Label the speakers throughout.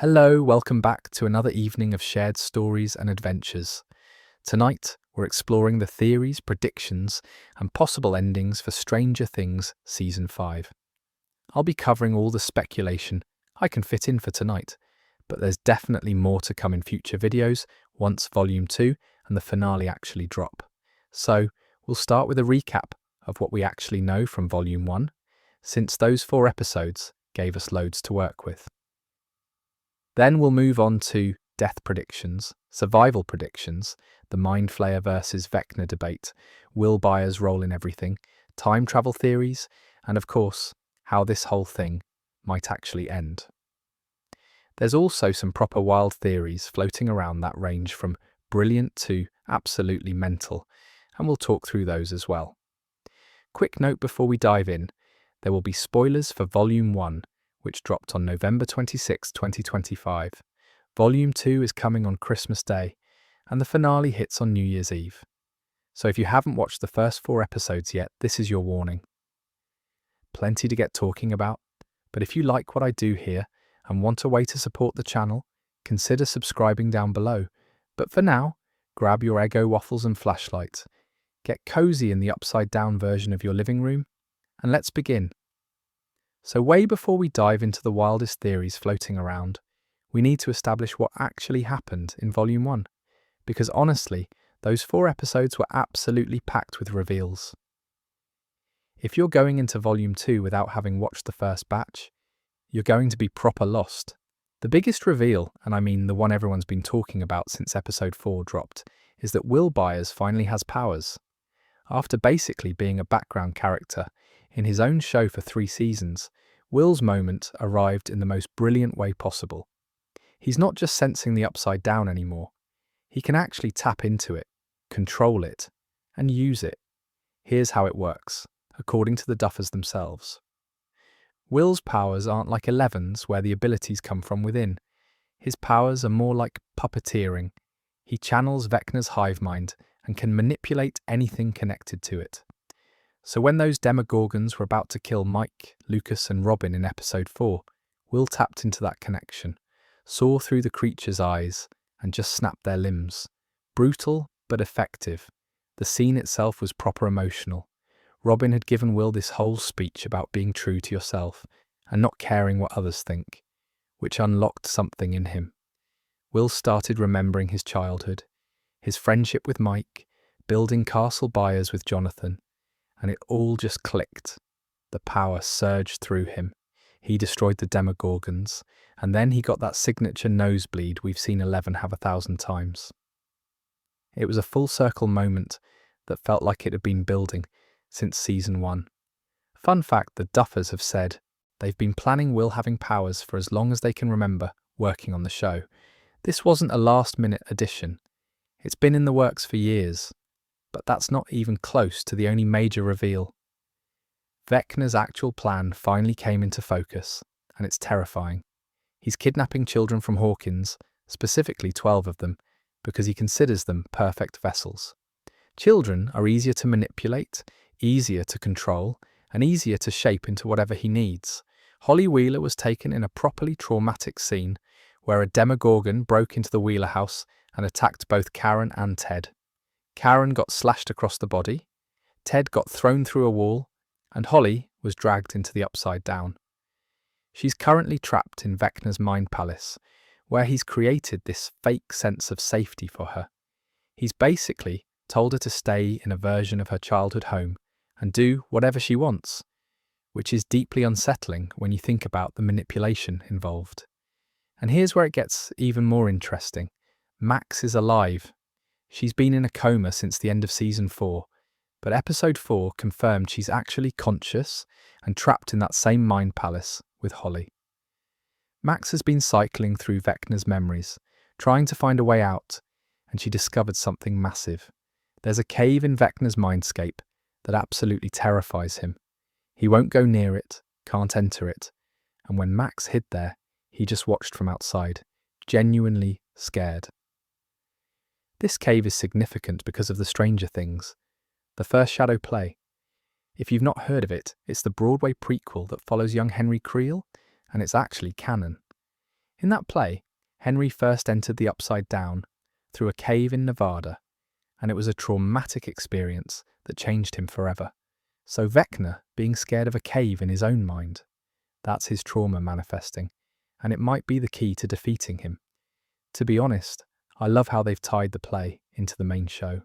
Speaker 1: Hello, welcome back to another evening of shared stories and adventures. Tonight, we're exploring the theories, predictions, and possible endings for Stranger Things Season 5. I'll be covering all the speculation I can fit in for tonight, but there's definitely more to come in future videos once Volume 2 and the finale actually drop. So, we'll start with a recap of what we actually know from Volume 1, since those 4 episodes gave us loads to work with. Then we'll move on to death predictions, survival predictions, the Mind Flayer versus Vecna debate, Will Byers' role in everything, time travel theories, and of course, how this whole thing might actually end. There's also some proper wild theories floating around that range from brilliant to absolutely mental, and we'll talk through those as well. Quick note before we dive in, there will be spoilers for Volume 1, which dropped on November 26, 2025. Volume 2 is coming on Christmas Day, and the finale hits on New Year's Eve. So if you haven't watched the first 4 episodes yet, this is your warning. Plenty to get talking about, but if you like what I do here and want a way to support the channel, consider subscribing down below. But for now, grab your Eggo waffles and flashlight, get cozy in the upside-down version of your living room, and let's begin. So way before we dive into the wildest theories floating around, we need to establish what actually happened in Volume 1, because honestly, those 4 episodes were absolutely packed with reveals. If you're going into Volume 2 without having watched the first batch, you're going to be proper lost. The biggest reveal, and I mean the one everyone's been talking about since Episode 4 dropped, is that Will Byers finally has powers. After basically being a background character in his own show for 3 seasons, Will's moment arrived in the most brilliant way possible. He's not just sensing the upside down anymore. He can actually tap into it, control it, and use it. Here's how it works, according to the Duffers themselves. Will's powers aren't like Eleven's, where the abilities come from within. His powers are more like puppeteering. He channels Vecna's hive mind and can manipulate anything connected to it. So when those Demogorgons were about to kill Mike, Lucas and Robin in Episode 4, Will tapped into that connection, saw through the creature's eyes, and just snapped their limbs. Brutal, but effective. The scene itself was proper emotional. Robin had given Will this whole speech about being true to yourself and not caring what others think, which unlocked something in him. Will started remembering his childhood, his friendship with Mike, building Castle Byers with Jonathan, and it all just clicked. The power surged through him. He destroyed the Demogorgons, and then he got that signature nosebleed we've seen Eleven have 1,000 times. It was a full circle moment that felt like it had been building since Season 1. Fun fact, the Duffers have said they've been planning Will having powers for as long as they can remember working on the show. This wasn't a last-minute addition. It's been in the works for years, but that's not even close to the only major reveal. Vecna's actual plan finally came into focus, and it's terrifying. He's kidnapping children from Hawkins, specifically 12 of them, because he considers them perfect vessels. Children are easier to manipulate, easier to control, and easier to shape into whatever he needs. Holly Wheeler was taken in a properly traumatic scene where a Demogorgon broke into the Wheeler house and attacked both Karen and Ted. Karen got slashed across the body, Ted got thrown through a wall, and Holly was dragged into the Upside Down. She's currently trapped in Vecna's mind palace, where he's created this fake sense of safety for her. He's basically told her to stay in a version of her childhood home and do whatever she wants, which is deeply unsettling when you think about the manipulation involved. And here's where it gets even more interesting. Max is alive. She's been in a coma since the end of Season 4, but Episode 4 confirmed she's actually conscious and trapped in that same mind palace with Holly. Max has been cycling through Vecna's memories, trying to find a way out, and she discovered something massive. There's a cave in Vecna's mindscape that absolutely terrifies him. He won't go near it, can't enter it, and when Max hid there, he just watched from outside, genuinely scared. This cave is significant because of the Stranger Things, the first shadow play. If you've not heard of it, it's the Broadway prequel that follows young Henry Creel, and it's actually canon. In that play, Henry first entered the Upside Down through a cave in Nevada, and it was a traumatic experience that changed him forever. So Vecna being scared of a cave in his own mind, that's his trauma manifesting, and it might be the key to defeating him. To be honest, I love how they've tied the play into the main show.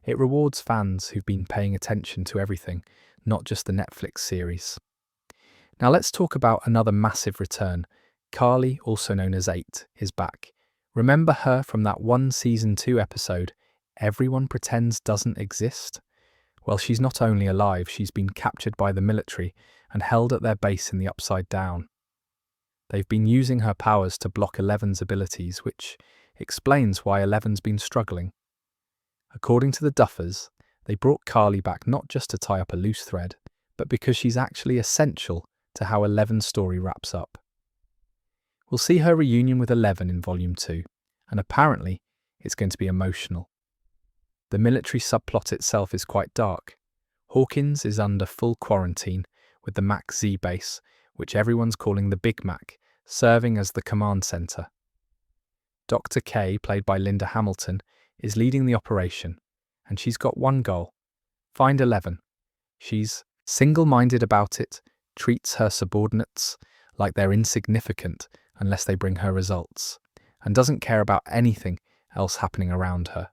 Speaker 1: It rewards fans who've been paying attention to everything, not just the Netflix series. Now let's talk about another massive return. Carly, also known as 8, is back. Remember her from that one season 2 episode, Everyone Pretends Doesn't Exist? Well, she's not only alive, she's been captured by the military and held at their base in the Upside Down. They've been using her powers to block Eleven's abilities, which explains why Eleven's been struggling. According to the Duffers, they brought Carly back not just to tie up a loose thread, but because she's actually essential to how Eleven's story wraps up. We'll see her reunion with Eleven in Volume 2, and apparently it's going to be emotional. The military subplot itself is quite dark. Hawkins is under full quarantine with the Mac Z base, which everyone's calling the Big Mac, serving as the command center. Dr. K, played by Linda Hamilton, is leading the operation, and she's got one goal: find 11. She's single-minded about it, treats her subordinates like they're insignificant unless they bring her results, and doesn't care about anything else happening around her.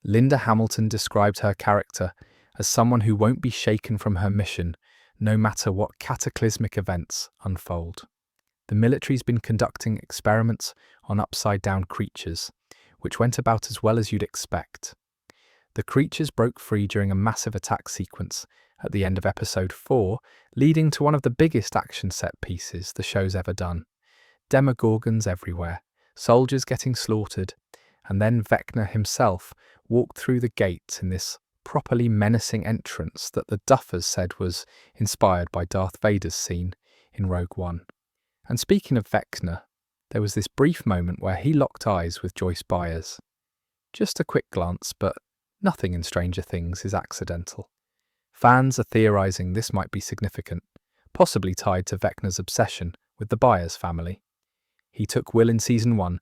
Speaker 1: Linda Hamilton described her character as someone who won't be shaken from her mission, no matter what cataclysmic events unfold. The military's been conducting experiments on upside-down creatures, which went about as well as you'd expect. The creatures broke free during a massive attack sequence at the end of episode 4, leading to one of the biggest action set pieces the show's ever done. Demogorgons everywhere, soldiers getting slaughtered, and then Vecna himself walked through the gate in this properly menacing entrance that the Duffers said was inspired by Darth Vader's scene in Rogue One. And speaking of Vecna, there was this brief moment where he locked eyes with Joyce Byers. Just a quick glance, but nothing in Stranger Things is accidental. Fans are theorizing this might be significant, possibly tied to Vecna's obsession with the Byers family. He took Will in Season 1,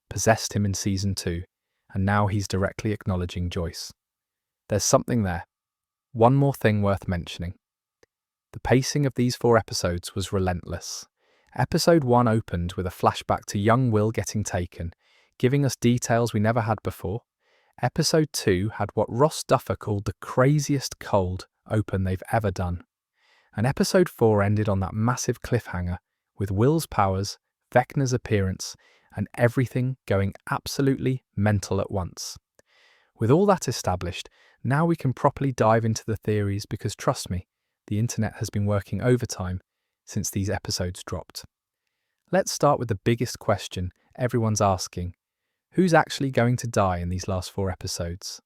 Speaker 1: possessed him in Season 2, and now he's directly acknowledging Joyce. There's something there. One more thing worth mentioning. The pacing of these 4 episodes was relentless. Episode 1 opened with a flashback to young Will getting taken, giving us details we never had before. Episode 2 had what Ross Duffer called the craziest cold open they've ever done. And episode 4 ended on that massive cliffhanger with Will's powers, Vecna's appearance, and everything going absolutely mental at once. With all that established, now we can properly dive into the theories because, trust me, the internet has been working overtime since these episodes dropped. Let's start with the biggest question everyone's asking. Who's actually going to die in these last 4 episodes?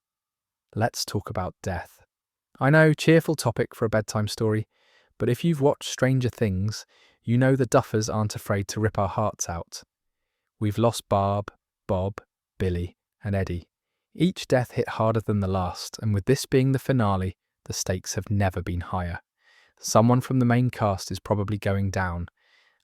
Speaker 1: Let's talk about death. I know, cheerful topic for a bedtime story, but if you've watched Stranger Things, you know the Duffers aren't afraid to rip our hearts out. We've lost Barb, Bob, Billy, and Eddie. Each death hit harder than the last, and with this being the finale, the stakes have never been higher. Someone from the main cast is probably going down,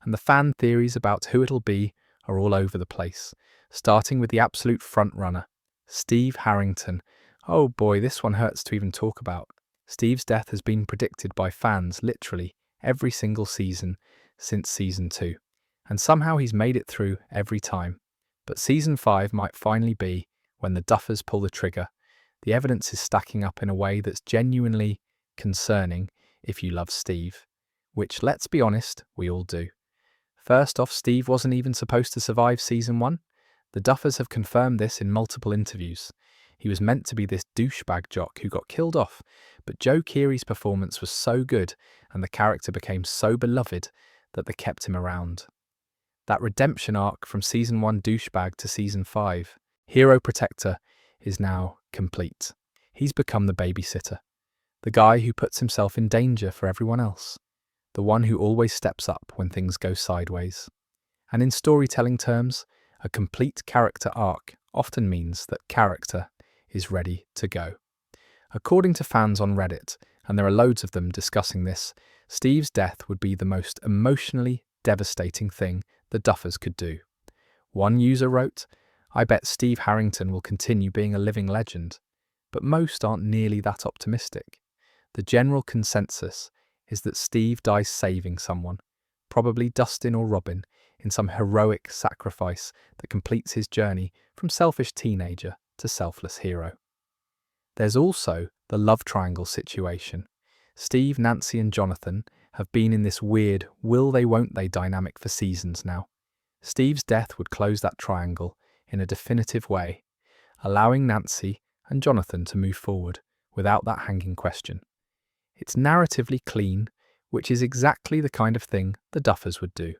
Speaker 1: and the fan theories about who it'll be are all over the place, starting with the absolute frontrunner, Steve Harrington. Oh boy, this one hurts to even talk about. Steve's death has been predicted by fans literally every single season since Season 2, and somehow he's made it through every time. But Season 5 might finally be when the Duffers pull the trigger. The evidence is stacking up in a way that's genuinely concerning if you love Steve, which, let's be honest, we all do. First off, Steve wasn't even supposed to survive Season 1. The Duffers have confirmed this in multiple interviews. He was meant to be this douchebag jock who got killed off, but Joe Keery's performance was so good and the character became so beloved that they kept him around. That redemption arc from Season 1 douchebag to Season 5, hero protector, is now complete. He's become the babysitter, the guy who puts himself in danger for everyone else, the one who always steps up when things go sideways. And in storytelling terms, a complete character arc often means that character is ready to go. According to fans on Reddit, and there are loads of them discussing this, Steve's death would be the most emotionally devastating thing the Duffers could do. One user wrote, "I bet Steve Harrington will continue being a living legend," but most aren't nearly that optimistic. The general consensus is that Steve dies saving someone, probably Dustin or Robin, in some heroic sacrifice that completes his journey from selfish teenager to selfless hero. There's also the love triangle situation. Steve, Nancy and Jonathan have been in this weird will they won't they dynamic for seasons now. Steve's death would close that triangle in a definitive way, allowing Nancy and Jonathan to move forward without that hanging question. It's narratively clean, which is exactly the kind of thing the Duffers would do.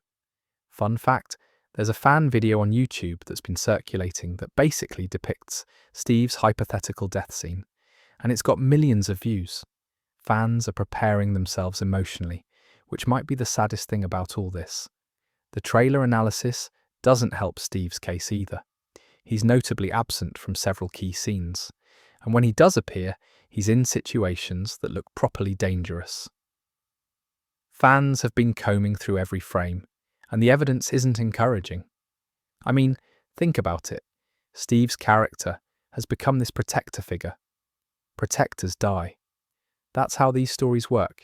Speaker 1: Fun fact, there's a fan video on YouTube that's been circulating that basically depicts Steve's hypothetical death scene, and it's got millions of views. Fans are preparing themselves emotionally, which might be the saddest thing about all this. The trailer analysis doesn't help Steve's case either. He's notably absent from several key scenes, and when he does appear, he's in situations that look properly dangerous. Fans have been combing through every frame, and the evidence isn't encouraging. I mean, think about it. Steve's character has become this protector figure. Protectors die. That's how these stories work.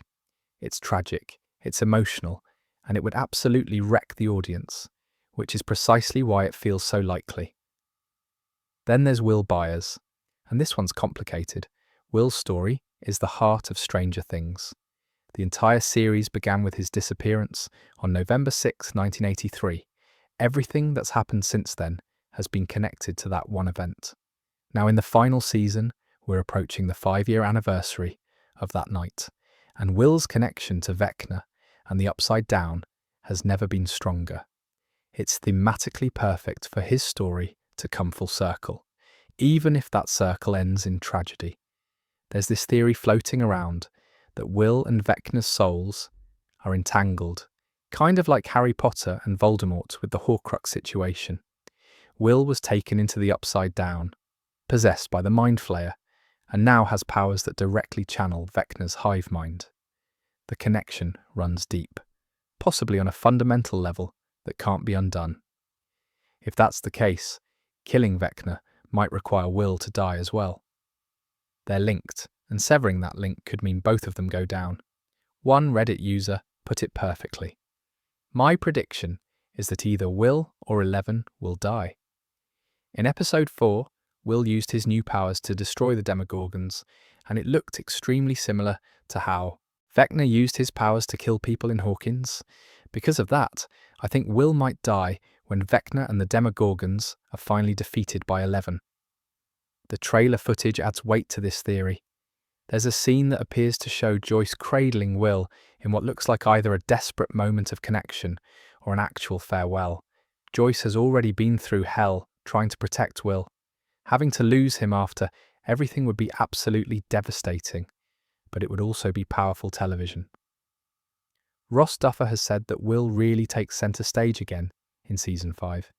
Speaker 1: It's tragic, it's emotional, and it would absolutely wreck the audience, which is precisely why it feels so likely. Then there's Will Byers, and this one's complicated. Will's story is the heart of Stranger Things. The entire series began with his disappearance on November 6, 1983. Everything that's happened since then has been connected to that one event. Now in the final season, we're approaching the 5-year anniversary of that night, and Will's connection to Vecna and the Upside Down has never been stronger. It's thematically perfect for his story to come full circle, even if that circle ends in tragedy. There's this theory floating around that Will and Vecna's souls are entangled, kind of like Harry Potter and Voldemort with the Horcrux situation. Will was taken into the Upside Down, possessed by the Mind Flayer, and now has powers that directly channel Vecna's hive mind. The connection runs deep, possibly on a fundamental level that can't be undone. If that's the case, killing Vecna might require Will to die as well. They're linked, and severing that link could mean both of them go down. One Reddit user put it perfectly. My prediction is that either Will or 11 will die. In episode 4, Will used his new powers to destroy the Demogorgons, and it looked extremely similar to how Vecna used his powers to kill people in Hawkins. Because of that, I think Will might die when Vecna and the Demogorgons are finally defeated by 11. The trailer footage adds weight to this theory. There's a scene that appears to show Joyce cradling Will in what looks like either a desperate moment of connection or an actual farewell. Joyce has already been through hell trying to protect Will. Having to lose him after everything would be absolutely devastating, but it would also be powerful television. Ross Duffer has said that Will really takes centre stage again in Season 5,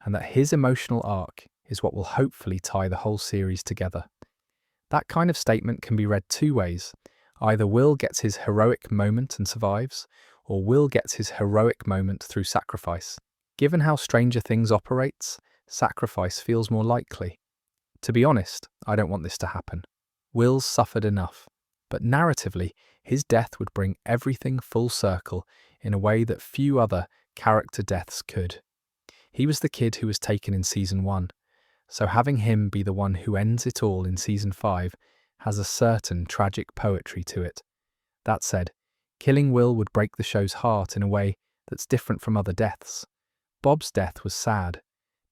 Speaker 1: and that his emotional arc is what will hopefully tie the whole series together. That kind of statement can be read two ways. Either Will gets his heroic moment and survives, or Will gets his heroic moment through sacrifice. Given how Stranger Things operates, sacrifice feels more likely. To be honest, I don't want this to happen. Will's suffered enough, but narratively, his death would bring everything full circle in a way that few other character deaths could. He was the kid who was taken in Season 1, so having him be the one who ends it all in Season 5 has a certain tragic poetry to it. That said, killing Will would break the show's heart in a way that's different from other deaths. Bob's death was sad.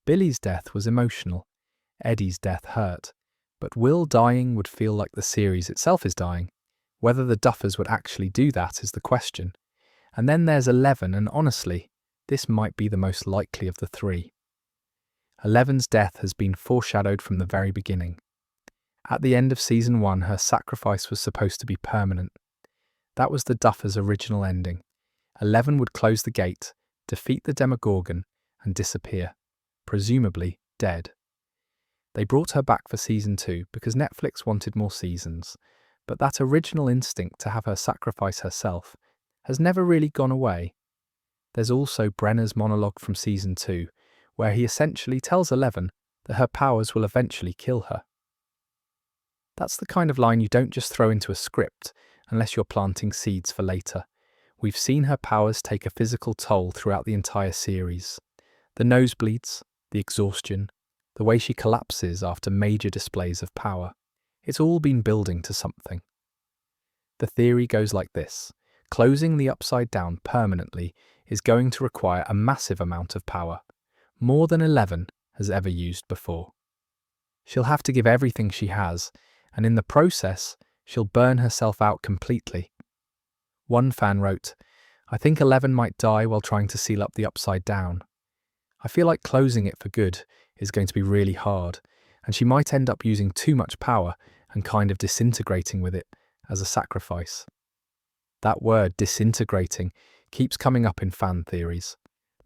Speaker 1: Billy's death was emotional. Eddie's death hurt. But Will dying would feel like the series itself is dying. Whether the Duffers would actually do that is the question. And then there's 11, and honestly, this might be the most likely of the three. 11's death has been foreshadowed from the very beginning. At the end of Season 1, her sacrifice was supposed to be permanent. That was the Duffers' original ending. 11 would close the gate, defeat the Demogorgon, and disappear, presumably dead. They brought her back for Season 2 because Netflix wanted more seasons, but that original instinct to have her sacrifice herself has never really gone away. There's also Brenner's monologue from season 2, where he essentially tells Eleven that her powers will eventually kill her. That's the kind of line you don't just throw into a script unless you're planting seeds for later. We've seen her powers take a physical toll throughout the entire series. The nosebleeds, the exhaustion, the way she collapses after major displays of power. It's all been building to something. The theory goes like this. Closing the Upside Down permanently is going to require a massive amount of power, more than Eleven has ever used before. She'll have to give everything she has, and in the process, she'll burn herself out completely. One fan wrote, "I think Eleven might die while trying to seal up the Upside Down. I feel like closing it for good is going to be really hard, and she might end up using too much power and kind of disintegrating with it as a sacrifice." That word, disintegrating, keeps coming up in fan theories.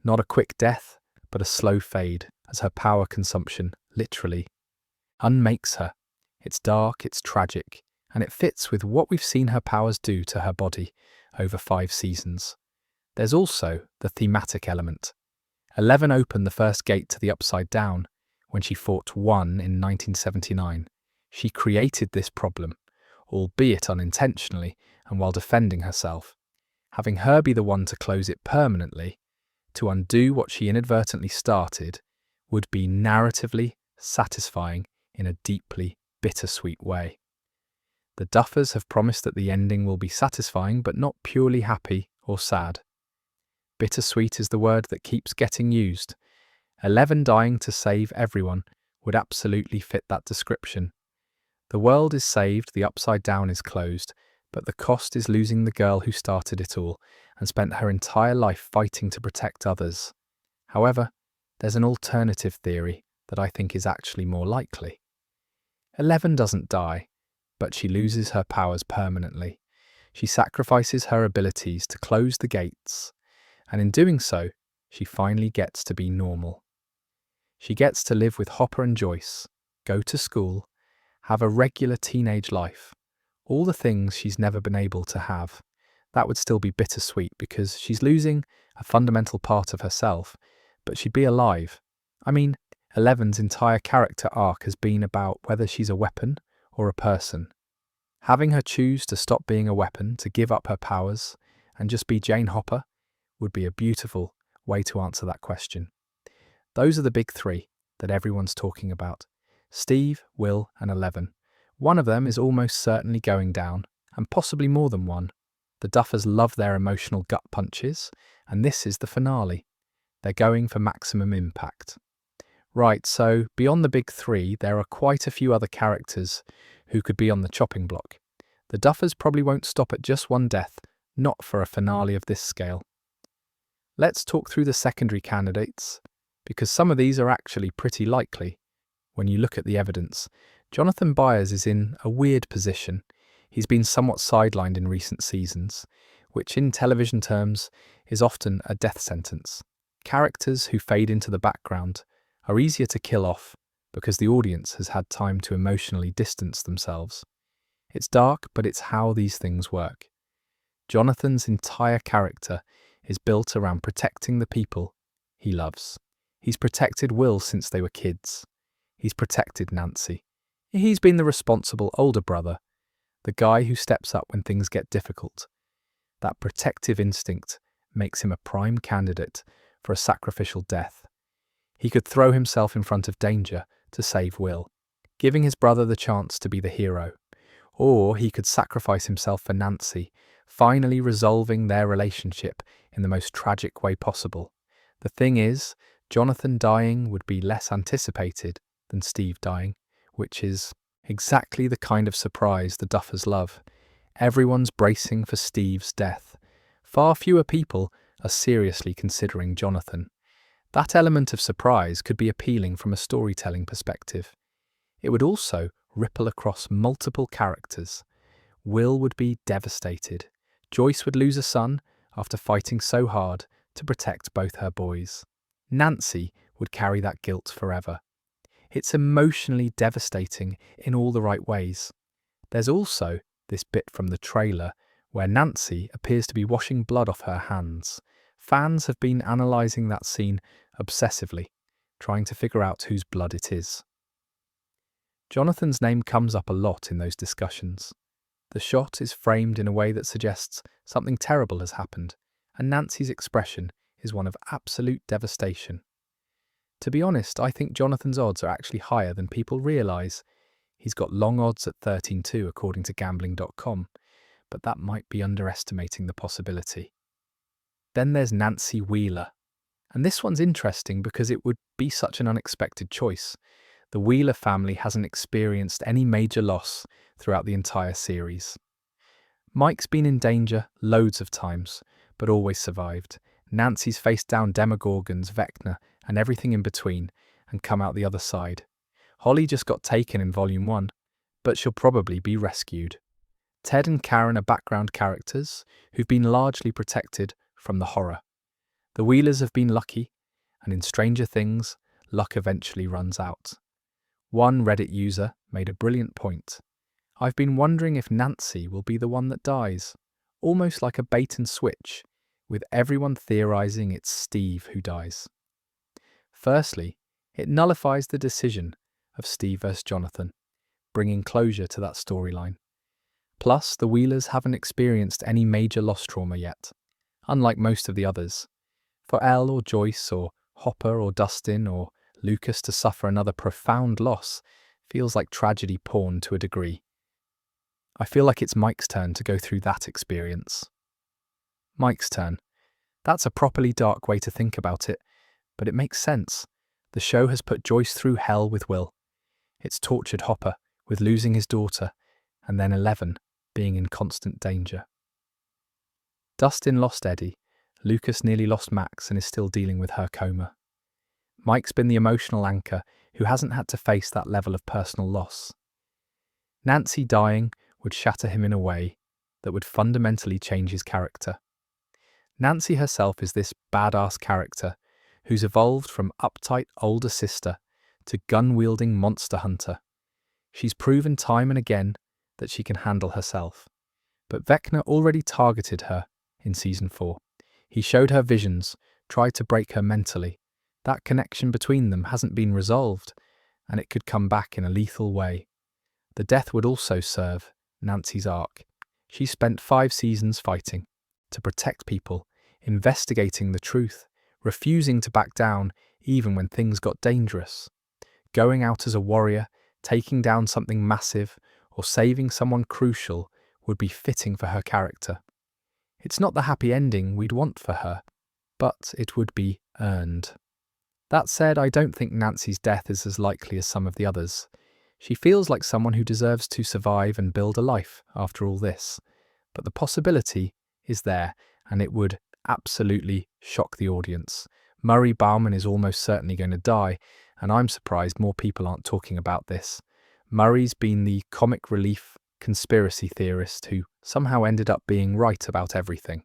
Speaker 1: Not a quick death, but a slow fade, as her power consumption, literally, unmakes her. It's dark, it's tragic, and it fits with what we've seen her powers do to her body over 5 seasons. There's also the thematic element. Eleven opened the first gate to the Upside Down when she fought One in 1979. She created this problem, albeit unintentionally and while defending herself. Having her be the one to close it permanently, to undo what she inadvertently started, would be narratively satisfying in a deeply bittersweet way. The Duffers have promised that the ending will be satisfying but not purely happy or sad. Bittersweet is the word that keeps getting used. Eleven dying to save everyone would absolutely fit that description. The world is saved, the Upside Down is closed, but the cost is losing the girl who started it all and spent her entire life fighting to protect others. However, there's an alternative theory that I think is actually more likely. Eleven doesn't die, but she loses her powers permanently. She sacrifices her abilities to close the gates, and in doing so, she finally gets to be normal. She gets to live with Hopper and Joyce, go to school, have a regular teenage life, all the things she's never been able to have. That would still be bittersweet because she's losing a fundamental part of herself, but she'd be alive. I mean, Eleven's entire character arc has been about whether she's a weapon or a person. Having her choose to stop being a weapon, to give up her powers, and just be Jane Hopper would be a beautiful way to answer that question. Those are the big 3 that everyone's talking about. Steve, Will, and Eleven. One of them is almost certainly going down, and possibly more than one. The Duffers love their emotional gut punches, and this is the finale. They're going for maximum impact. Right, so beyond the big 3, there are quite a few other characters who could be on the chopping block. The Duffers probably won't stop at just one death, not for a finale of this scale. Let's talk through the secondary candidates, because some of these are actually pretty likely. When you look at the evidence, Jonathan Byers is in a weird position. He's been somewhat sidelined in recent seasons, which in television terms is often a death sentence. Characters who fade into the background are easier to kill off because the audience has had time to emotionally distance themselves. It's dark, but it's how these things work. Jonathan's entire character is built around protecting the people he loves. He's protected Will since they were kids. He's protected Nancy. He's been the responsible older brother, the guy who steps up when things get difficult. That protective instinct makes him a prime candidate for a sacrificial death. He could throw himself in front of danger to save Will, giving his brother the chance to be the hero. Or he could sacrifice himself for Nancy, finally resolving their relationship in the most tragic way possible. The thing is, Jonathan dying would be less anticipated than Steve dying, which is exactly the kind of surprise the Duffers love. Everyone's bracing for Steve's death. Far fewer people are seriously considering Jonathan. That element of surprise could be appealing from a storytelling perspective. It would also ripple across multiple characters. Will would be devastated. Joyce would lose a son after fighting so hard to protect both her boys. Nancy would carry that guilt forever. It's emotionally devastating in all the right ways. There's also this bit from the trailer where Nancy appears to be washing blood off her hands, Fans have been analysing that scene obsessively, trying to figure out whose blood it is. Jonathan's name comes up a lot in those discussions. The shot is framed in a way that suggests something terrible has happened, and Nancy's expression is one of absolute devastation. To be honest, I think Jonathan's odds are actually higher than people realise. He's got long odds at 13-2 according to gambling.com, but that might be underestimating the possibility. Then there's Nancy Wheeler. And this one's interesting because it would be such an unexpected choice. The Wheeler family hasn't experienced any major loss throughout the entire series. Mike's been in danger loads of times, but always survived. Nancy's faced down Demogorgons, Vecna, and everything in between, and come out the other side. Holly just got taken in Volume 1, but she'll probably be rescued. Ted and Karen are background characters who've been largely protected from the horror. The Wheelers have been lucky, and in Stranger Things, luck eventually runs out. One Reddit user made a brilliant point. I've been wondering if Nancy will be the one that dies, almost like a bait and switch, with everyone theorising it's Steve who dies. Firstly, it nullifies the decision of Steve vs. Jonathan, bringing closure to that storyline. Plus, the Wheelers haven't experienced any major loss trauma yet, unlike most of the others. For Elle or Joyce or Hopper or Dustin or Lucas to suffer another profound loss feels like tragedy porn to a degree. I feel like it's Mike's turn to go through that experience. Mike's turn. That's a properly dark way to think about it, but it makes sense. The show has put Joyce through hell with Will. It's tortured Hopper with losing his daughter, and then 11 being in constant danger. Dustin lost Eddie. Lucas nearly lost Max and is still dealing with her coma. Mike's been the emotional anchor who hasn't had to face that level of personal loss. Nancy dying would shatter him in a way that would fundamentally change his character. Nancy herself is this badass character who's evolved from uptight older sister to gun-wielding monster hunter. She's proven time and again that she can handle herself. But Vecna already targeted her in Season 4. He showed her visions, tried to break her mentally. That connection between them hasn't been resolved, and it could come back in a lethal way. The death would also serve Nancy's arc. She spent 5 seasons fighting to protect people, investigating the truth, refusing to back down even when things got dangerous. Going out as a warrior, taking down something massive, or saving someone crucial would be fitting for her character. It's not the happy ending we'd want for her, but it would be earned. That said, I don't think Nancy's death is as likely as some of the others. She feels like someone who deserves to survive and build a life after all this. But the possibility is there, and it would absolutely shock the audience. Murray Bauman is almost certainly going to die, and I'm surprised more people aren't talking about this. Murray's been the comic relief conspiracy theorist who somehow ended up being right about everything.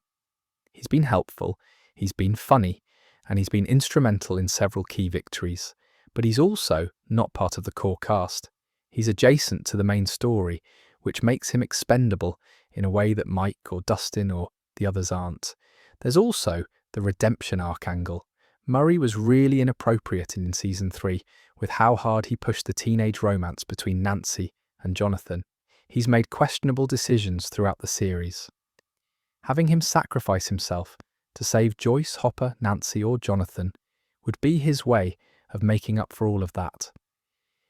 Speaker 1: He's been helpful, he's been funny, and he's been instrumental in several key victories. But he's also not part of the core cast. He's adjacent to the main story, which makes him expendable in a way that Mike or Dustin or the others aren't. There's also the redemption arc angle. Murray was really inappropriate in Season 3 with how hard he pushed the teenage romance between Nancy and Jonathan. He's made questionable decisions throughout the series. Having him sacrifice himself to save Joyce, Hopper, Nancy or Jonathan would be his way of making up for all of that.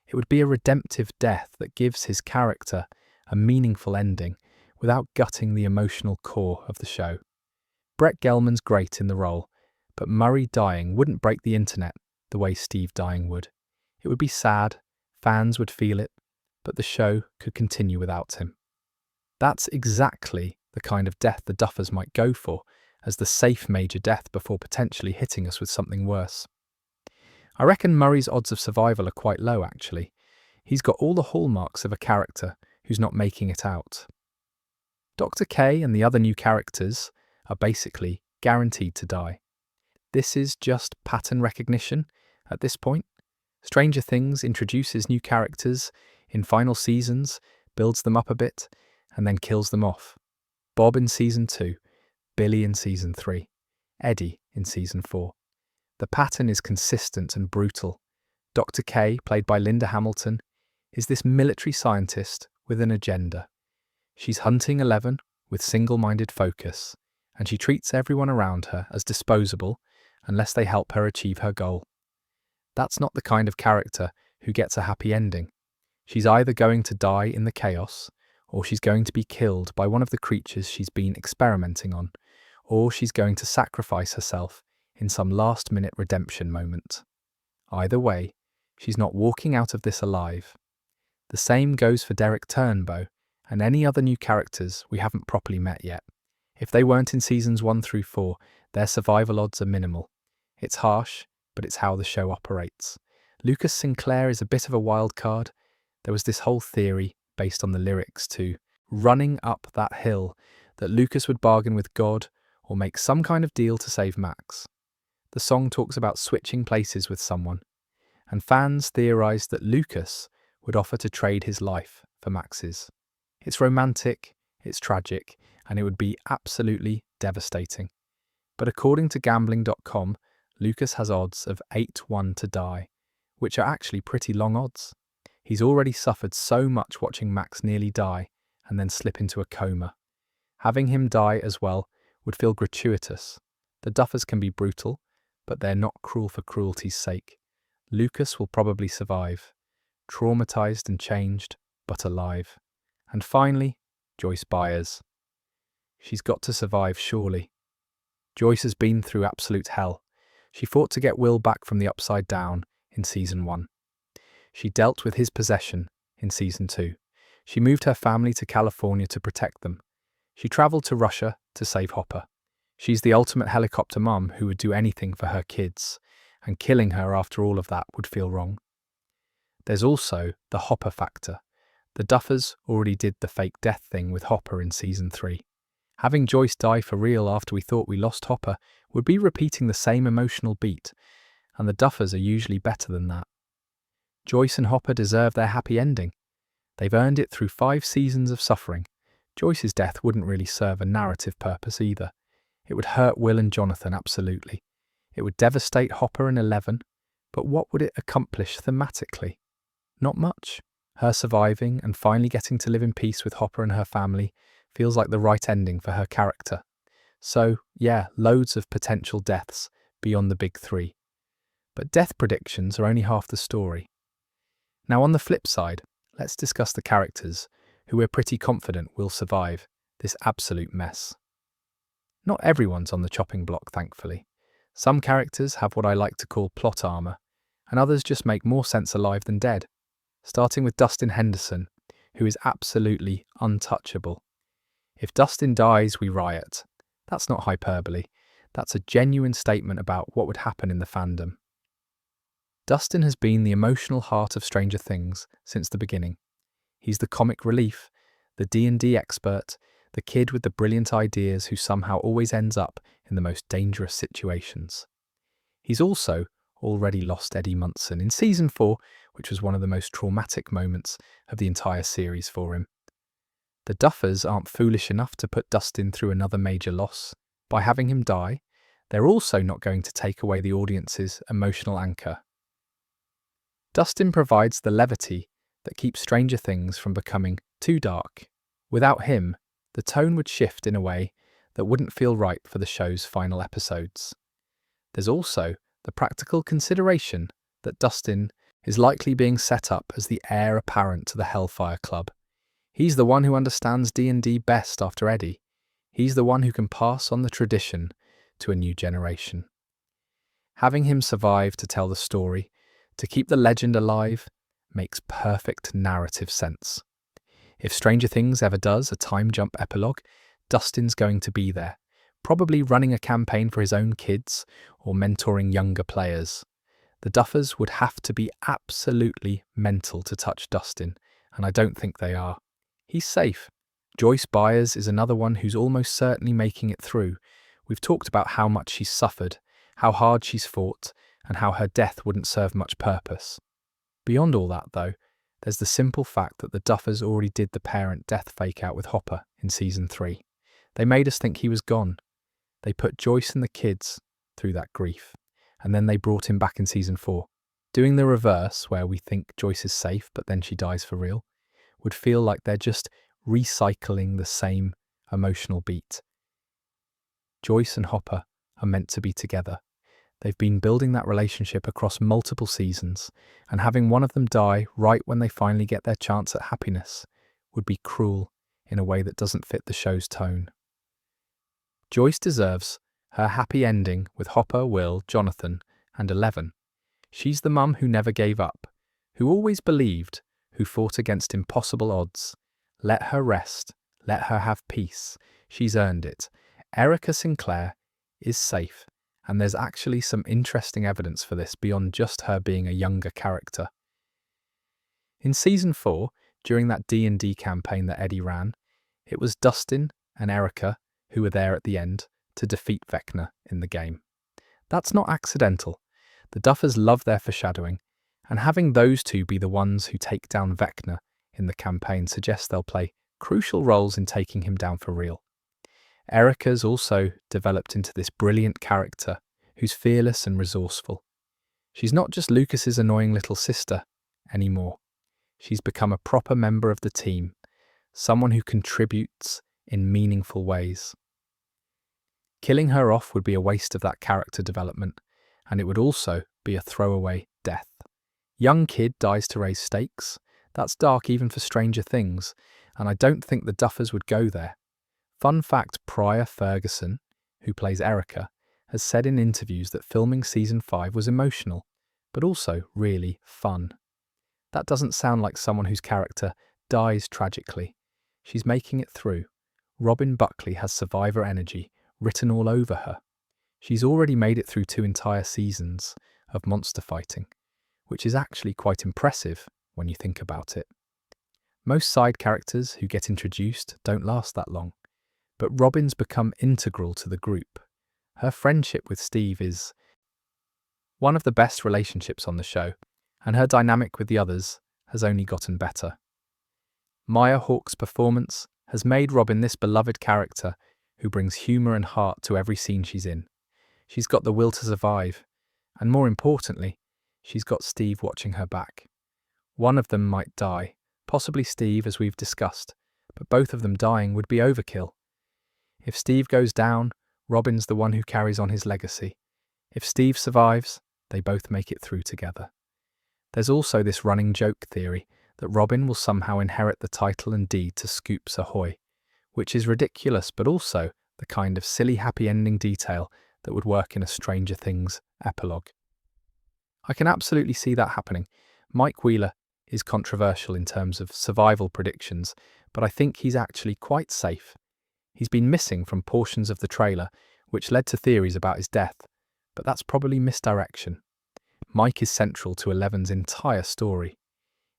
Speaker 1: It would be a redemptive death that gives his character a meaningful ending without gutting the emotional core of the show. Brett Gelman's great in the role, but Murray dying wouldn't break the internet the way Steve dying would. It would be sad, fans would feel it, but the show could continue without him. That's exactly the kind of death the Duffers might go for, as the safe major death before potentially hitting us with something worse. I reckon Murray's odds of survival are quite low, actually. He's got all the hallmarks of a character who's not making it out. Dr. K and the other new characters are basically guaranteed to die. This is just pattern recognition at this point. Stranger Things introduces new characters in final seasons, builds them up a bit, and then kills them off. Bob in Season 2, Billy in Season 3. Eddie in Season 4. The pattern is consistent and brutal. Dr. K, played by Linda Hamilton, is this military scientist with an agenda. She's hunting 11 with single-minded focus, and she treats everyone around her as disposable unless they help her achieve her goal. That's not the kind of character who gets a happy ending. She's either going to die in the chaos, or she's going to be killed by one of the creatures she's been experimenting on, or she's going to sacrifice herself in some last-minute redemption moment. Either way, she's not walking out of this alive. The same goes for Derek Turnbow and any other new characters we haven't properly met yet. If they weren't in Seasons 1 through 4, their survival odds are minimal. It's harsh, but it's how the show operates. Lucas Sinclair is a bit of a wild card. There was this whole theory, based on the lyrics to Running Up That Hill, that Lucas would bargain with God or make some kind of deal to save Max. The song talks about switching places with someone, and fans theorised that Lucas would offer to trade his life for Max's. It's romantic, it's tragic, and it would be absolutely devastating. But according to gambling.com, Lucas has odds of 8-1 to die, which are actually pretty long odds. He's already suffered so much watching Max nearly die and then slip into a coma. Having him die as well would feel gratuitous. The Duffers can be brutal, but they're not cruel for cruelty's sake. Lucas will probably survive, traumatized and changed, but alive. And finally, Joyce Byers. She's got to survive, surely. Joyce has been through absolute hell. She fought to get Will back from the Upside Down in Season 1. She dealt with his possession in Season 2. She moved her family to California to protect them. She travelled to Russia to save Hopper. She's the ultimate helicopter mum who would do anything for her kids, and killing her after all of that would feel wrong. There's also the Hopper factor. The Duffers already did the fake death thing with Hopper in Season 3. Having Joyce die for real after we thought we lost Hopper would be repeating the same emotional beat, and the Duffers are usually better than that. Joyce and Hopper deserve their happy ending. They've earned it through 5 seasons of suffering. Joyce's death wouldn't really serve a narrative purpose either. It would hurt Will and Jonathan, absolutely. It would devastate Hopper and 11, but what would it accomplish thematically? Not much. Her surviving and finally getting to live in peace with Hopper and her family feels like the right ending for her character. So, yeah, loads of potential deaths beyond the big 3. But death predictions are only half the story. Now on the flip side, let's discuss the characters who we're pretty confident will survive this absolute mess. Not everyone's on the chopping block, thankfully. Some characters have what I like to call plot armor, and others just make more sense alive than dead. Starting with Dustin Henderson, who is absolutely untouchable. If Dustin dies, we riot. That's not hyperbole. That's a genuine statement about what would happen in the fandom. Dustin has been the emotional heart of Stranger Things since the beginning. He's the comic relief, the D&D expert, the kid with the brilliant ideas who somehow always ends up in the most dangerous situations. He's also already lost Eddie Munson in Season 4, which was one of the most traumatic moments of the entire series for him. The Duffers aren't foolish enough to put Dustin through another major loss. By having him die, they're also not going to take away the audience's emotional anchor. Dustin provides the levity that keeps Stranger Things from becoming too dark. Without him, the tone would shift in a way that wouldn't feel right for the show's final episodes. There's also the practical consideration that Dustin is likely being set up as the heir apparent to the Hellfire Club. He's the one who understands D&D best after Eddie. He's the one who can pass on the tradition to a new generation. Having him survive to tell the story, to keep the legend alive, makes perfect narrative sense. If Stranger Things ever does a time jump epilogue, Dustin's going to be there, probably running a campaign for his own kids or mentoring younger players. The Duffers would have to be absolutely mental to touch Dustin, and I don't think they are. He's safe. Joyce Byers is another one who's almost certainly making it through. We've talked about how much she's suffered, how hard she's fought, and how her death wouldn't serve much purpose. Beyond all that, though, there's the simple fact that the Duffers already did the parent death fake out with Hopper in Season 3. They made us think he was gone. They put Joyce and the kids through that grief, and then they brought him back in season 4. Doing the reverse, where we think Joyce is safe but then she dies for real, would feel like they're just recycling the same emotional beat. Joyce and Hopper are meant to be together. They've been building that relationship across multiple seasons, and having one of them die right when they finally get their chance at happiness would be cruel in a way that doesn't fit the show's tone. Joyce deserves her happy ending with Hopper, Will, Jonathan, and 11. She's the mum who never gave up, who always believed, who fought against impossible odds. Let her rest, let her have peace. She's earned it. Erica Sinclair is safe, and there's actually some interesting evidence for this beyond just her being a younger character. In season 4, during that D&D campaign that Eddie ran, it was Dustin and Erica who were there at the end to defeat Vecna in the game. That's not accidental. The Duffers love their foreshadowing, and having those two be the ones who take down Vecna in the campaign suggests they'll play crucial roles in taking him down for real. Erica's also developed into this brilliant character who's fearless and resourceful. She's not just Lucas's annoying little sister anymore. She's become a proper member of the team, someone who contributes in meaningful ways. Killing her off would be a waste of that character development, and it would also be a throwaway death. Young kid dies to raise stakes. That's dark even for Stranger Things, and I don't think the Duffers would go there. Fun fact, Priya Ferguson, who plays Erica, has said in interviews that filming season 5 was emotional, but also really fun. That doesn't sound like someone whose character dies tragically. She's making it through. Robin Buckley has survivor energy written all over her. She's already made it through 2 entire seasons of monster fighting, which is actually quite impressive when you think about it. Most side characters who get introduced don't last that long, but Robin's become integral to the group. Her friendship with Steve is one of the best relationships on the show, and her dynamic with the others has only gotten better. Maya Hawke's performance has made Robin this beloved character who brings humour and heart to every scene she's in. She's got the will to survive, and more importantly, she's got Steve watching her back. One of them might die, possibly Steve as we've discussed, but both of them dying would be overkill. If Steve goes down, Robin's the one who carries on his legacy. If Steve survives, they both make it through together. There's also this running joke theory that Robin will somehow inherit the title and deed to Scoops Ahoy, which is ridiculous but also the kind of silly happy ending detail that would work in a Stranger Things epilogue. I can absolutely see that happening. Mike Wheeler is controversial in terms of survival predictions, but I think he's actually quite safe. He's been missing from portions of the trailer, which led to theories about his death, but that's probably misdirection. Mike is central to Eleven's entire story.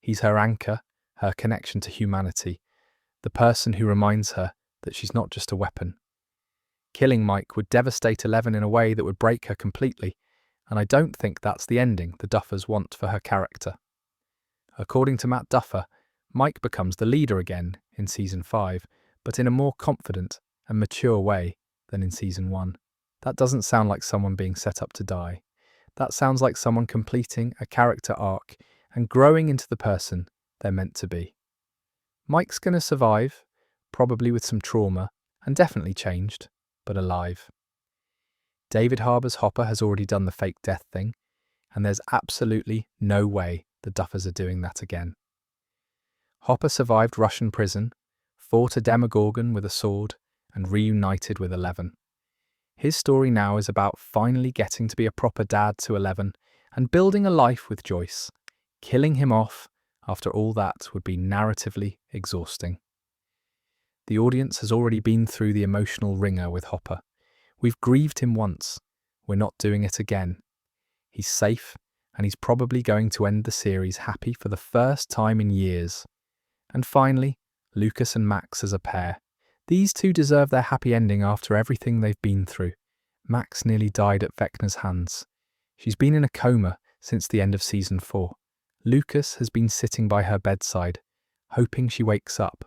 Speaker 1: He's her anchor, her connection to humanity, the person who reminds her that she's not just a weapon. Killing Mike would devastate Eleven in a way that would break her completely, and I don't think that's the ending the Duffers want for her character. According to Matt Duffer, Mike becomes the leader again in season 5, but in a more confident and mature way than in season 1. That doesn't sound like someone being set up to die. That sounds like someone completing a character arc and growing into the person they're meant to be. Mike's going to survive, probably with some trauma, and definitely changed, but alive. David Harbour's Hopper has already done the fake death thing, and there's absolutely no way the Duffers are doing that again. Hopper survived Russian prison, fought a Demogorgon with a sword, and reunited with Eleven. His story now is about finally getting to be a proper dad to Eleven and building a life with Joyce. Killing him off after all that would be narratively exhausting. The audience has already been through the emotional ringer with Hopper. We've grieved him once. We're not doing it again. He's safe, and he's probably going to end the series happy for the first time in years. And finally, Lucas and Max as a pair. These two deserve their happy ending after everything they've been through. Max nearly died at Vecna's hands. She's been in a coma since the end of season 4. Lucas has been sitting by her bedside, hoping she wakes up.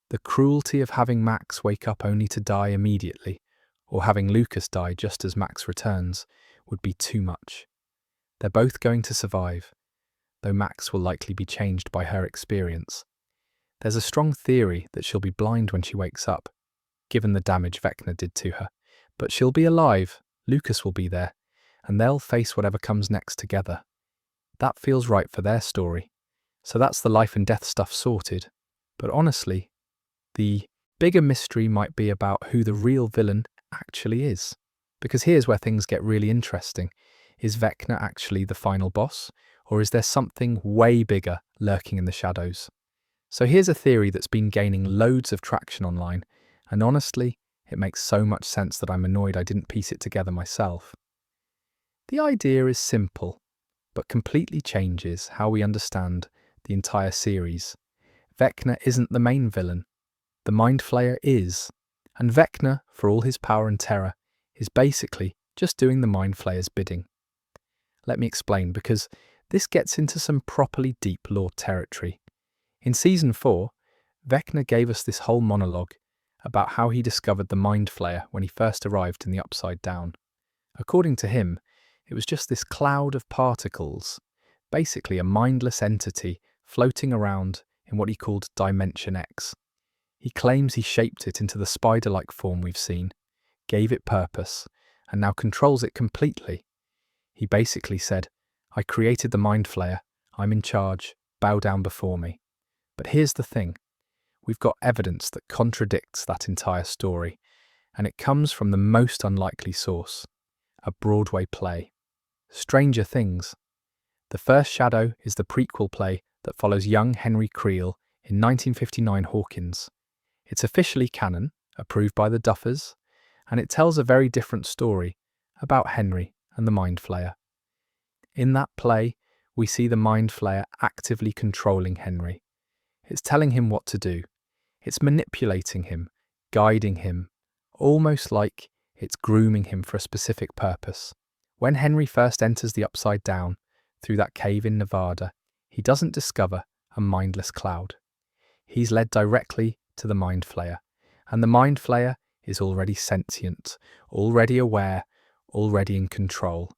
Speaker 1: The cruelty of having Max wake up only to die immediately, or having Lucas die just as Max returns would be too much. They're both going to survive, though Max will likely be changed by her experience. There's a strong theory that she'll be blind when she wakes up, given the damage Vecna did to her. But she'll be alive, Lucas will be there, and they'll face whatever comes next together. That feels right for their story. So that's the life and death stuff sorted. But honestly, the bigger mystery might be about who the real villain actually is. Because here's where things get really interesting. Is Vecna actually the final boss? Or is there something way bigger lurking in the shadows? So here's a theory that's been gaining loads of traction online, and honestly, it makes so much sense that I'm annoyed I didn't piece it together myself. The idea is simple, but completely changes how we understand the entire series. Vecna isn't the main villain. The Mind Flayer is. And Vecna, for all his power and terror, is basically just doing the Mind Flayer's bidding. Let me explain, because this gets into some properly deep lore territory. In Season 4, Vecna gave us this whole monologue about how he discovered the Mind Flayer when he first arrived in the Upside Down. According to him, it was just this cloud of particles, basically a mindless entity floating around in what he called Dimension X. He claims he shaped it into the spider-like form we've seen, gave it purpose, and now controls it completely. He basically said, "I created the Mind Flayer, I'm in charge, bow down before me." But here's the thing. We've got evidence that contradicts that entire story, and it comes from the most unlikely source, a Broadway play. Stranger Things. The first shadow is the prequel play that follows young Henry Creel in 1959 Hawkins. It's officially canon, approved by the Duffers, and it tells a very different story about Henry and the Mind Flayer. In that play, we see the Mind Flayer actively controlling Henry. It's telling him what to do. It's manipulating him, guiding him, almost like it's grooming him for a specific purpose. When Henry first enters the Upside Down, through that cave in Nevada, he doesn't discover a mindless cloud. He's led directly to the Mind Flayer, and the Mind Flayer is already sentient, already aware, already in control.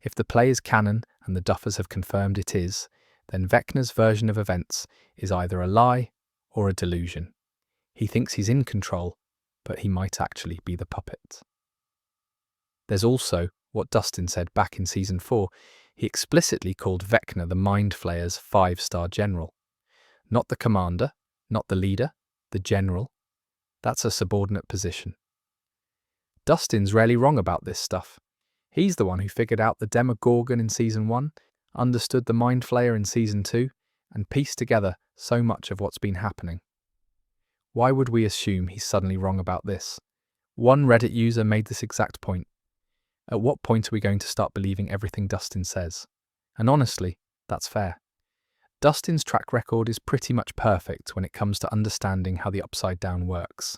Speaker 1: If the play is canon, and the Duffers have confirmed it is, then Vecna's version of events is either a lie or a delusion. He thinks he's in control, but he might actually be the puppet. There's also what Dustin said back in Season 4. He explicitly called Vecna the Mind Flayer's 5-star general. Not the commander, not the leader, the general. That's a subordinate position. Dustin's rarely wrong about this stuff. He's the one who figured out the Demogorgon in Season 1, understood the Mind Flayer in Season 2, and pieced together so much of what's been happening. Why would we assume he's suddenly wrong about this? One Reddit user made this exact point. At what point are we going to start believing everything Dustin says? And honestly, that's fair. Dustin's track record is pretty much perfect when it comes to understanding how the Upside Down works.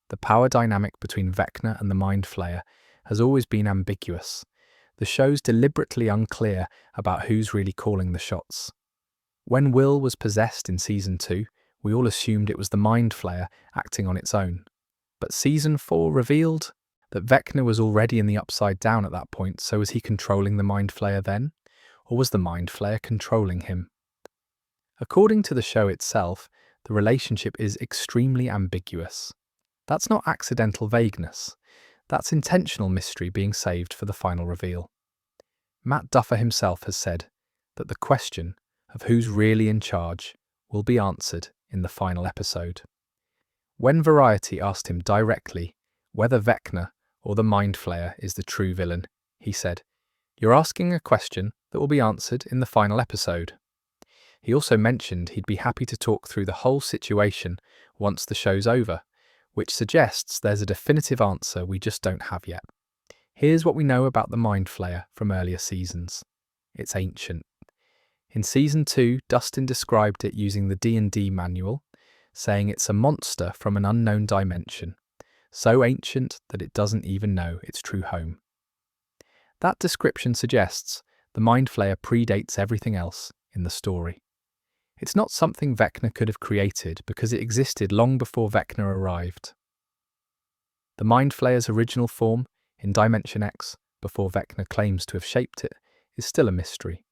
Speaker 1: The power dynamic between Vecna and the Mind Flayer has always been ambiguous. The show's deliberately unclear about who's really calling the shots. When Will was possessed in Season 2, we all assumed it was the Mind Flayer acting on its own. But Season 4 revealed that Vecna was already in the Upside Down at that point, so was he controlling the Mind Flayer then? Or was the Mind Flayer controlling him? According to the show itself, the relationship is extremely ambiguous. That's not accidental vagueness. That's intentional mystery being saved for the final reveal. Matt Duffer himself has said that the question of who's really in charge will be answered in the final episode. When Variety asked him directly whether Vecna or the Mind Flayer is the true villain, he said, "You're asking a question that will be answered in the final episode." He also mentioned he'd be happy to talk through the whole situation once the show's over, which suggests there's a definitive answer we just don't have yet. Here's what we know about the Mind Flayer from earlier seasons. It's ancient. In Season 2, Dustin described it using the D&D manual, saying it's a monster from an unknown dimension, so ancient that it doesn't even know its true home. That description suggests the Mind Flayer predates everything else in the story. It's not something Vecna could have created because it existed long before Vecna arrived. The Mind Flayer's original form, in Dimension X, before Vecna claims to have shaped it, is still a mystery.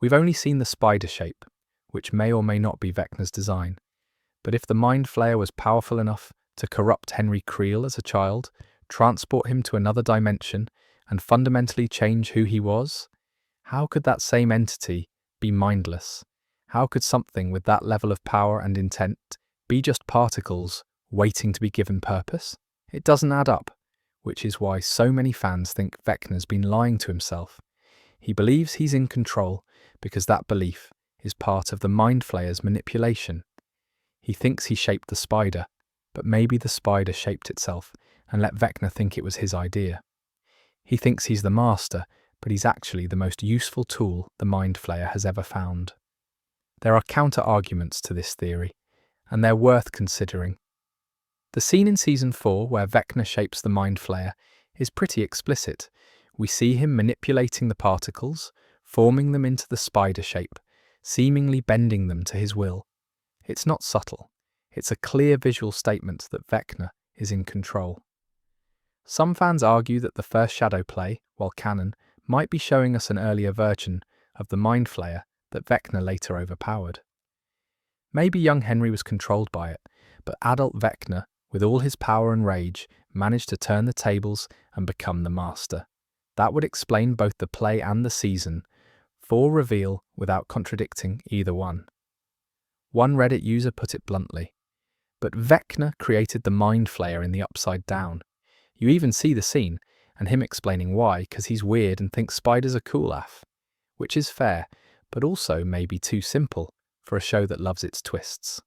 Speaker 1: We've only seen the spider shape, which may or may not be Vecna's design, but if the Mind Flayer was powerful enough to corrupt Henry Creel as a child, transport him to another dimension, and fundamentally change who he was, how could that same entity be mindless? How could something with that level of power and intent be just particles waiting to be given purpose? It doesn't add up, which is why so many fans think Vecna's been lying to himself. He believes he's in control because that belief is part of the Mind Flayer's manipulation. He thinks he shaped the spider, but maybe the spider shaped itself and let Vecna think it was his idea. He thinks he's the master, but he's actually the most useful tool the Mind Flayer has ever found. There are counter-arguments to this theory, and they're worth considering. The scene in Season 4 where Vecna shapes the Mind Flayer is pretty explicit. We see him manipulating the particles, forming them into the spider shape, seemingly bending them to his will. It's not subtle. It's a clear visual statement that Vecna is in control. Some fans argue that the first shadow play, while canon, might be showing us an earlier version of the Mind Flayer that Vecna later overpowered. Maybe young Henry was controlled by it, but adult Vecna, with all his power and rage, managed to turn the tables and become the master. That would explain both the play and the season, for reveal without contradicting either one. One Reddit user put it bluntly, but Vecna created the Mind Flayer in the Upside Down. You even see the scene, and him explaining why, because he's weird and thinks spiders are cool af. Which is fair, but also maybe too simple for a show that loves its twists.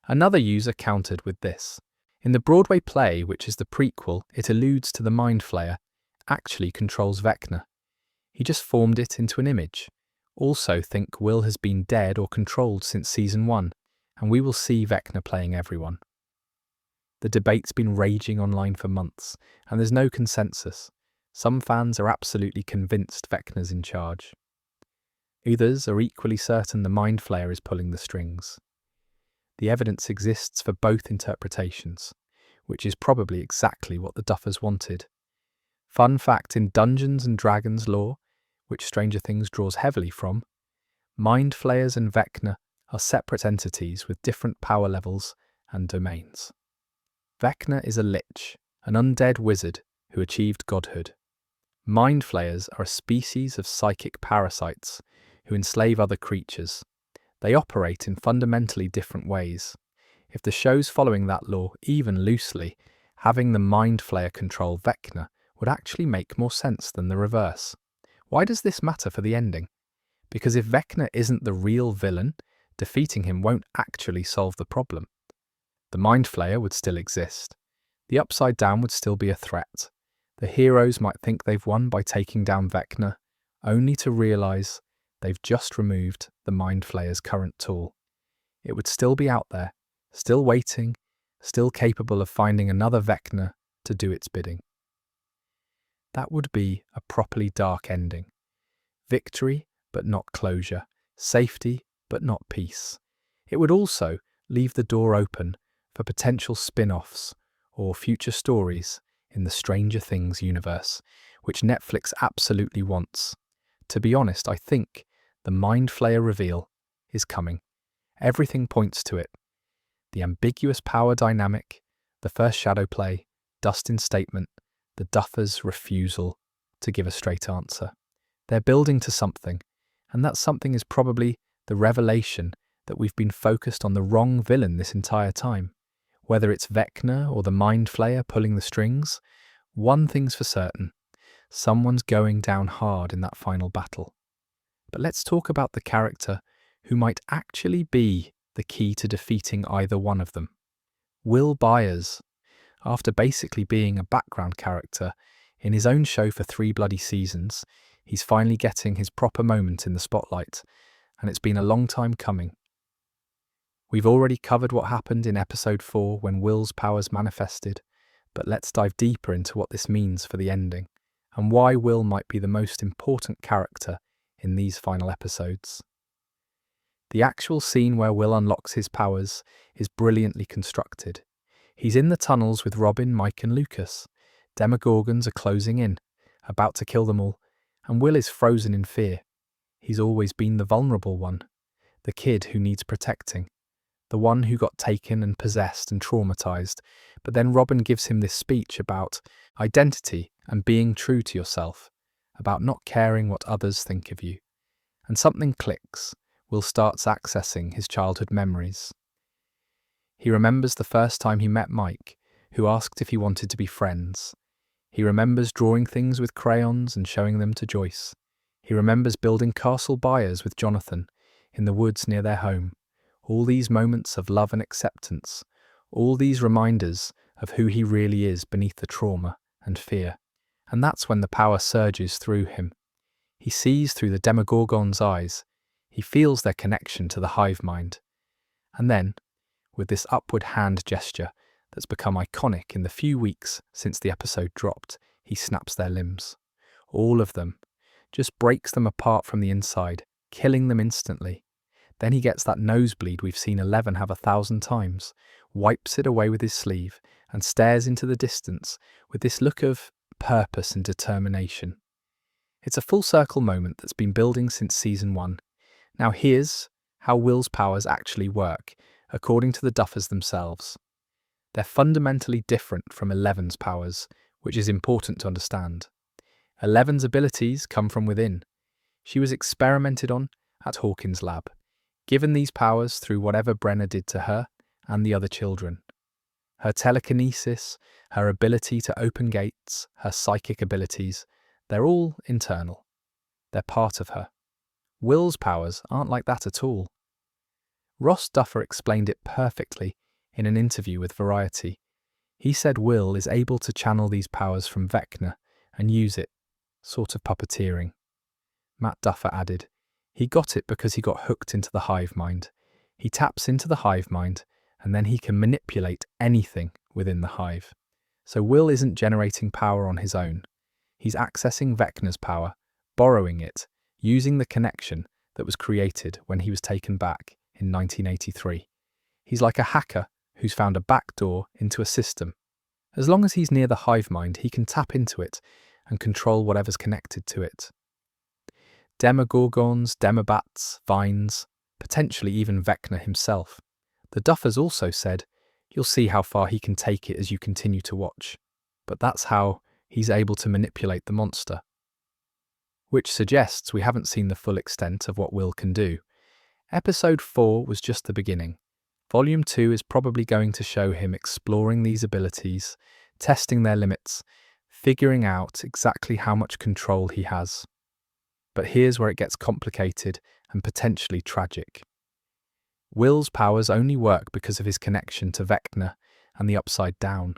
Speaker 1: Another user countered with this. In the Broadway play, which is the prequel, it alludes to the Mind Flayer actually controls Vecna. He just formed it into an image. Also think Will has been dead or controlled since Season 1, and we will see Vecna playing everyone. The debate's been raging online for months, and there's no consensus. Some fans are absolutely convinced Vecna's in charge. Others are equally certain the Mind Flayer is pulling the strings. The evidence exists for both interpretations, which is probably exactly what the Duffers wanted. Fun fact, in Dungeons & Dragons lore, which Stranger Things draws heavily from, Mind Flayers and Vecna are separate entities with different power levels and domains. Vecna is a lich, an undead wizard who achieved godhood. Mind Flayers are a species of psychic parasites who enslave other creatures. They operate in fundamentally different ways. If the show's following that law even loosely, having the Mind Flayer control Vecna would actually make more sense than the reverse. Why does this matter for the ending? Because if Vecna isn't the real villain, defeating him won't actually solve the problem. The Mind Flayer would still exist. The Upside Down would still be a threat. The heroes might think they've won by taking down Vecna, only to realise they've just removed the Mind Flayer's current tool. It would still be out there, still waiting, still capable of finding another Vecna to do its bidding. That would be a properly dark ending. Victory, but not closure. Safety, but not peace. It would also leave the door open for potential spin-offs or future stories in the Stranger Things universe, which Netflix absolutely wants. To be honest, I think the Mind Flayer reveal is coming. Everything points to it. The ambiguous power dynamic, the first shadow play, Dustin's statement, the Duffers' refusal to give a straight answer. They're building to something, and that something is probably the revelation that we've been focused on the wrong villain this entire time. Whether it's Vecna or the Mind Flayer pulling the strings, one thing's for certain, someone's going down hard in that final battle. But let's talk about the character who might actually be the key to defeating either one of them. Will Byers. After basically being a background character in his own show for 3 bloody seasons, he's finally getting his proper moment in the spotlight, and it's been a long time coming. We've already covered what happened in episode 4 when Will's powers manifested, but let's dive deeper into what this means for the ending, and why Will might be the most important character in these final episodes. The actual scene where Will unlocks his powers is brilliantly constructed. He's in the tunnels with Robin, Mike and Lucas. Demogorgons are closing in, about to kill them all, and Will is frozen in fear. He's always been the vulnerable one, the kid who needs protecting, the one who got taken and possessed and traumatized. But then Robin gives him this speech about identity and being true to yourself, about not caring what others think of you. And something clicks. Will starts accessing his childhood memories. He remembers the first time he met Mike, who asked if he wanted to be friends. He remembers drawing things with crayons and showing them to Joyce. He remembers building castle byres with Jonathan in the woods near their home. All these moments of love and acceptance, all these reminders of who he really is beneath the trauma and fear. And that's when the power surges through him. He sees through the Demogorgon's eyes. He feels their connection to the hive mind. And then, with this upward hand gesture that's become iconic in the few weeks since the episode dropped, he snaps their limbs. All of them. Just breaks them apart from the inside, killing them instantly. Then he gets that nosebleed we've seen Eleven have 1,000 times, wipes it away with his sleeve, and stares into the distance with this look of purpose and determination. It's a full circle moment that's been building since season 1. Now here's how Will's powers actually work, according to the Duffers themselves. They're fundamentally different from Eleven's powers, which is important to understand. Eleven's abilities come from within. She was experimented on at Hawkins' lab, given these powers through whatever Brenner did to her and the other children. Her telekinesis, her ability to open gates, her psychic abilities, they're all internal. They're part of her. Will's powers aren't like that at all. Ross Duffer explained it perfectly in an interview with Variety. He said Will is able to channel these powers from Vecna and use it, sort of puppeteering. Matt Duffer added, he got it because he got hooked into the hive mind. He taps into the hive mind and then he can manipulate anything within the hive. So Will isn't generating power on his own. He's accessing Vecna's power, borrowing it, using the connection that was created when he was taken back in 1983. He's like a hacker who's found a backdoor into a system. As long as he's near the hive mind, he can tap into it and control whatever's connected to it. Demogorgons, Demobats, Vines, potentially even Vecna himself. The Duffers also said, you'll see how far he can take it as you continue to watch. But that's how he's able to manipulate the monster. Which suggests we haven't seen the full extent of what Will can do. Episode 4 was just the beginning. Volume 2 is probably going to show him exploring these abilities, testing their limits, figuring out exactly how much control he has. But here's where it gets complicated and potentially tragic. Will's powers only work because of his connection to Vecna and the Upside Down.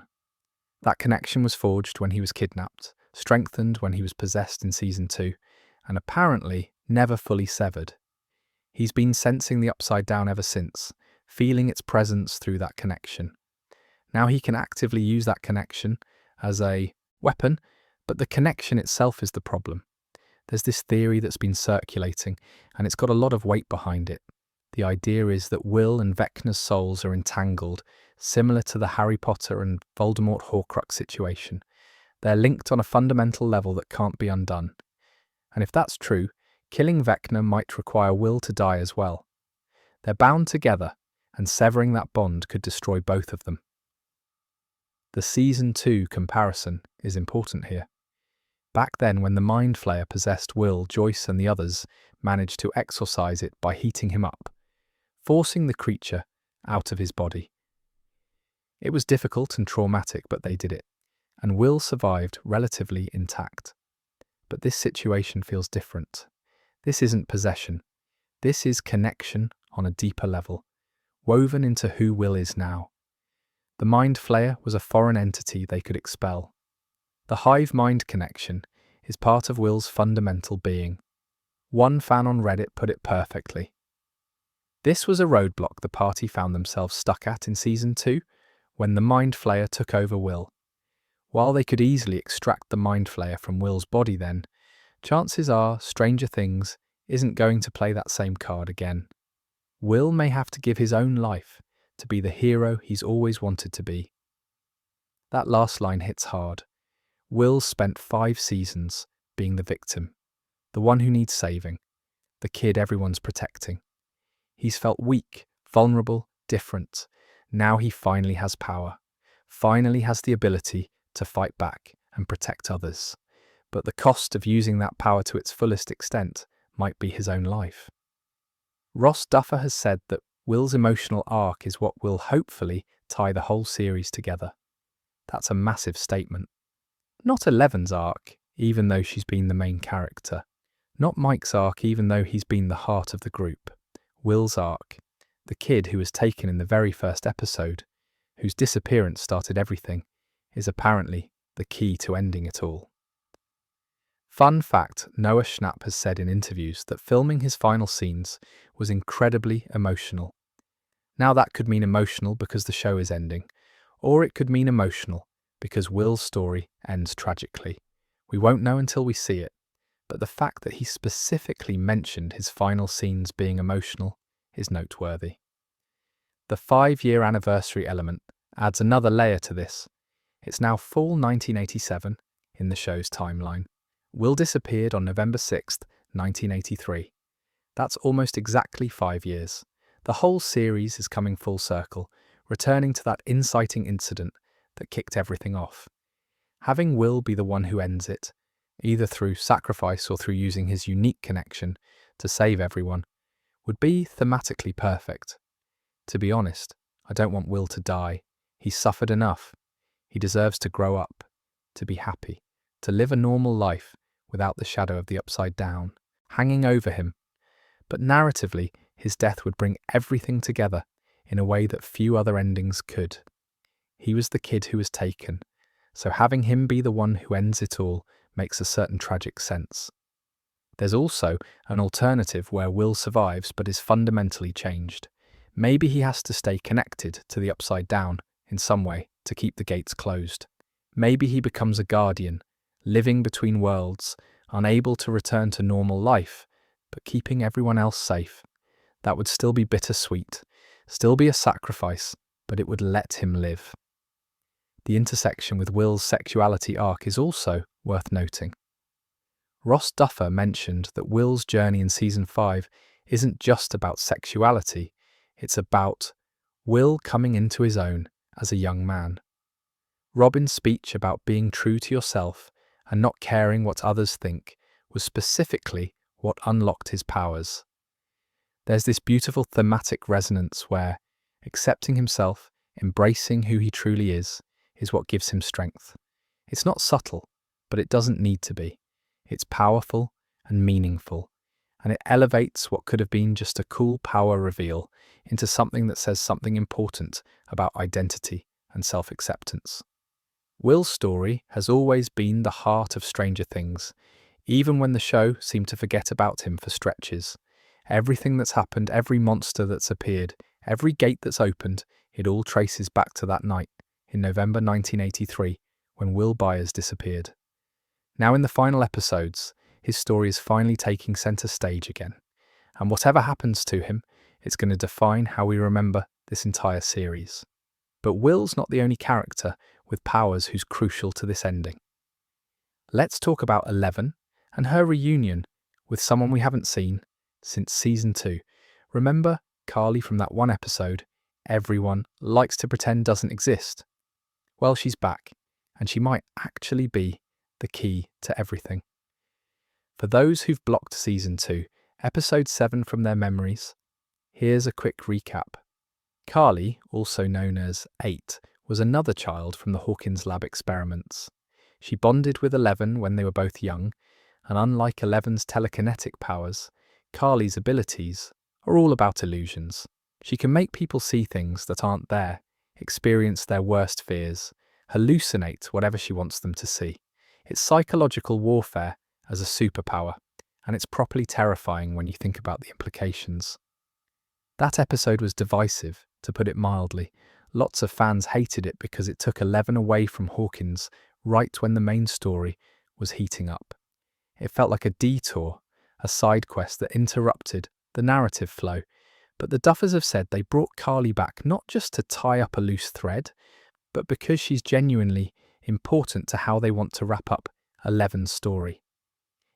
Speaker 1: That connection was forged when he was kidnapped, strengthened when he was possessed in Season 2, and apparently never fully severed. He's been sensing the Upside Down ever since, feeling its presence through that connection. Now he can actively use that connection as a weapon, but the connection itself is the problem. There's this theory that's been circulating, and it's got a lot of weight behind it. The idea is that Will and Vecna's souls are entangled, similar to the Harry Potter and Voldemort Horcrux situation. They're linked on a fundamental level that can't be undone. And if that's true, killing Vecna might require Will to die as well. They're bound together, and severing that bond could destroy both of them. The Season 2 comparison is important here. Back then, when the Mind Flayer possessed Will, Joyce and the others managed to exorcise it by heating him up, forcing the creature out of his body. It was difficult and traumatic, but they did it, and Will survived relatively intact. But this situation feels different. This isn't possession. This is connection on a deeper level, woven into who Will is now. The Mind Flayer was a foreign entity they could expel. The hive-mind connection is part of Will's fundamental being. One fan on Reddit put it perfectly. This was a roadblock the party found themselves stuck at in Season 2, when the Mind Flayer took over Will. While they could easily extract the Mind Flayer from Will's body then, chances are Stranger Things isn't going to play that same card again. Will may have to give his own life to be the hero he's always wanted to be. That last line hits hard. Will spent 5 seasons being the victim, the one who needs saving, the kid everyone's protecting. He's felt weak, vulnerable, different. Now he finally has power, finally has the ability to fight back and protect others. But the cost of using that power to its fullest extent might be his own life. Ross Duffer has said that Will's emotional arc is what will hopefully tie the whole series together. That's a massive statement. Not Eleven's arc, even though she's been the main character. Not Mike's arc, even though he's been the heart of the group. Will's arc, the kid who was taken in the very first episode, whose disappearance started everything, is apparently the key to ending it all. Fun fact, Noah Schnapp has said in interviews that filming his final scenes was incredibly emotional. Now that could mean emotional because the show is ending, or it could mean emotional because Will's story ends tragically. We won't know until we see it, but the fact that he specifically mentioned his final scenes being emotional is noteworthy. The 5-year anniversary element adds another layer to this. It's now fall 1987 in the show's timeline. Will disappeared on November 6th, 1983. That's almost exactly 5 years. The whole series is coming full circle, returning to that inciting incident that kicked everything off. Having Will be the one who ends it, either through sacrifice or through using his unique connection to save everyone, would be thematically perfect. To be honest, I don't want Will to die. He's suffered enough. He deserves to grow up, to be happy, to live a normal life without the shadow of the upside down hanging over him. But narratively, his death would bring everything together in a way that few other endings could. He was the kid who was taken, so having him be the one who ends it all makes a certain tragic sense. There's also an alternative where Will survives but is fundamentally changed. Maybe he has to stay connected to the upside down in some way to keep the gates closed. Maybe he becomes a guardian, living between worlds, unable to return to normal life, but keeping everyone else safe. That would still be bittersweet, still be a sacrifice, but it would let him live. The intersection with Will's sexuality arc is also worth noting. Ross Duffer mentioned that Will's journey in Season 5 isn't just about sexuality, it's about Will coming into his own as a young man. Robin's speech about being true to yourself and not caring what others think was specifically what unlocked his powers. There's this beautiful thematic resonance where accepting himself, embracing who he truly is what gives him strength. It's not subtle, but it doesn't need to be. It's powerful and meaningful, and it elevates what could have been just a cool power reveal into something that says something important about identity and self-acceptance. Will's story has always been the heart of Stranger Things, even when the show seemed to forget about him for stretches. Everything that's happened, every monster that's appeared, every gate that's opened, it all traces back to that night in November 1983 when Will Byers disappeared. Now in the final episodes, his story is finally taking centre stage again, and whatever happens to him, it's going to define how we remember this entire series. But Will's not the only character with powers who's crucial to this ending. Let's talk about 11 and her reunion with someone we haven't seen since Season 2. Remember Carly from that one episode, everyone likes to pretend doesn't exist? Well, she's back, and she might actually be the key to everything. For those who've blocked Season 2, Episode 7 from their memories, here's a quick recap. Carly, also known as 8, was another child from the Hawkins lab experiments. She bonded with 11 when they were both young, and unlike 11's telekinetic powers, Carly's abilities are all about illusions. She can make people see things that aren't there, experience their worst fears, hallucinate whatever she wants them to see. It's psychological warfare as a superpower, and it's properly terrifying when you think about the implications. That episode was divisive, to put it mildly. Lots of fans hated it because it took 11 away from Hawkins right when the main story was heating up. It felt like a detour, a side quest that interrupted the narrative flow. But the Duffers have said they brought Carly back not just to tie up a loose thread, but because she's genuinely important to how they want to wrap up Eleven's story.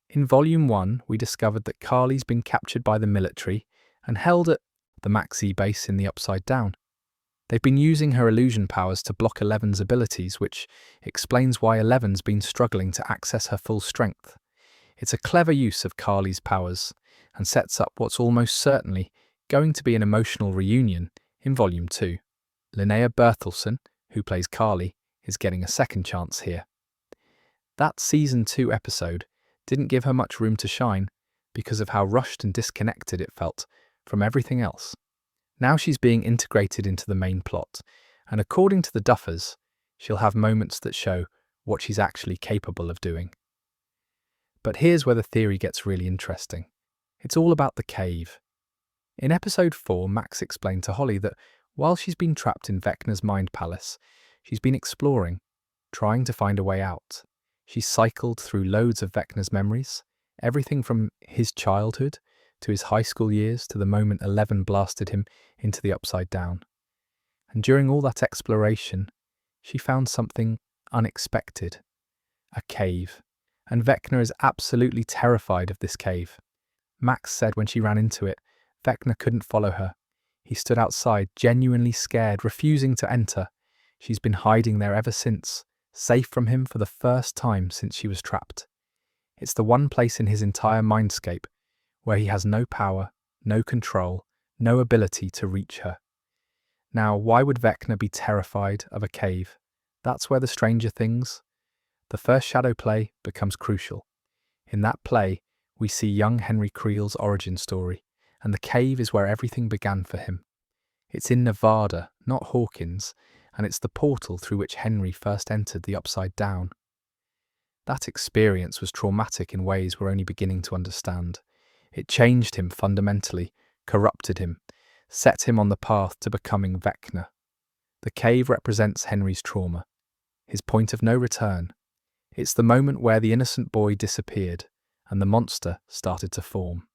Speaker 1: In Volume 1, we discovered that Carly's been captured by the military and held at the Maxi base in the Upside Down. They've been using her illusion powers to block Eleven's abilities, which explains why Eleven's been struggling to access her full strength. It's a clever use of Carly's powers and sets up what's almost certainly going to be an emotional reunion in Volume 2. Linnea Berthelsen, who plays Carly, is getting a second chance here. That Season 2 episode didn't give her much room to shine because of how rushed and disconnected it felt from everything else. Now she's being integrated into the main plot, and according to the Duffers, she'll have moments that show what she's actually capable of doing. But here's where the theory gets really interesting. It's all about the cave. In Episode 4, Max explained to Holly that while she's been trapped in Vecna's mind palace, she's been exploring, trying to find a way out. She's cycled through loads of Vecna's memories, everything from his childhood to his high school years to the moment 11 blasted him into the Upside Down. And during all that exploration, she found something unexpected. A cave. And Vecna is absolutely terrified of this cave. Max said when she ran into it, Vecna couldn't follow her. He stood outside, genuinely scared, refusing to enter. She's been hiding there ever since, safe from him for the first time since she was trapped. It's the one place in his entire mindscape where he has no power, no control, no ability to reach her. Now, why would Vecna be terrified of a cave? That's where the Stranger Things, the first shadow play, becomes crucial. In that play, we see young Henry Creel's origin story, and the cave is where everything began for him. It's in Nevada, not Hawkins, and it's the portal through which Henry first entered the Upside Down. That experience was traumatic in ways we're only beginning to understand. It changed him fundamentally, corrupted him, set him on the path to becoming Vecna. The cave represents Henry's trauma, his point of no return. It's the moment where the innocent boy disappeared and the monster started to form.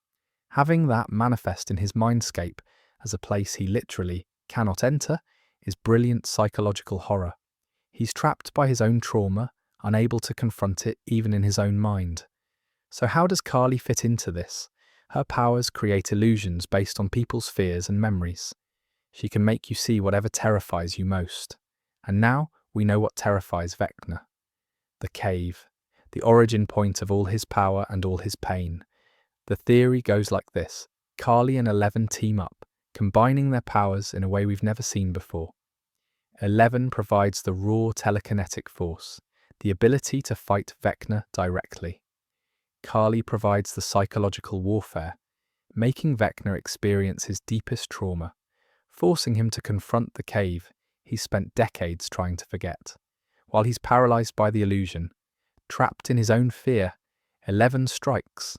Speaker 1: Having that manifest in his mindscape as a place he literally cannot enter is brilliant psychological horror. He's trapped by his own trauma, unable to confront it even in his own mind. So how does Carly fit into this? Her powers create illusions based on people's fears and memories. She can make you see whatever terrifies you most. And now we know what terrifies Vecna. The cave, the origin point of all his power and all his pain. The theory goes like this. Carly and 11 team up, combining their powers in a way we've never seen before. 11 provides the raw telekinetic force, the ability to fight Vecna directly. Carly provides the psychological warfare, making Vecna experience his deepest trauma, forcing him to confront the cave he's spent decades trying to forget. While he's paralyzed by the illusion, trapped in his own fear, 11 strikes.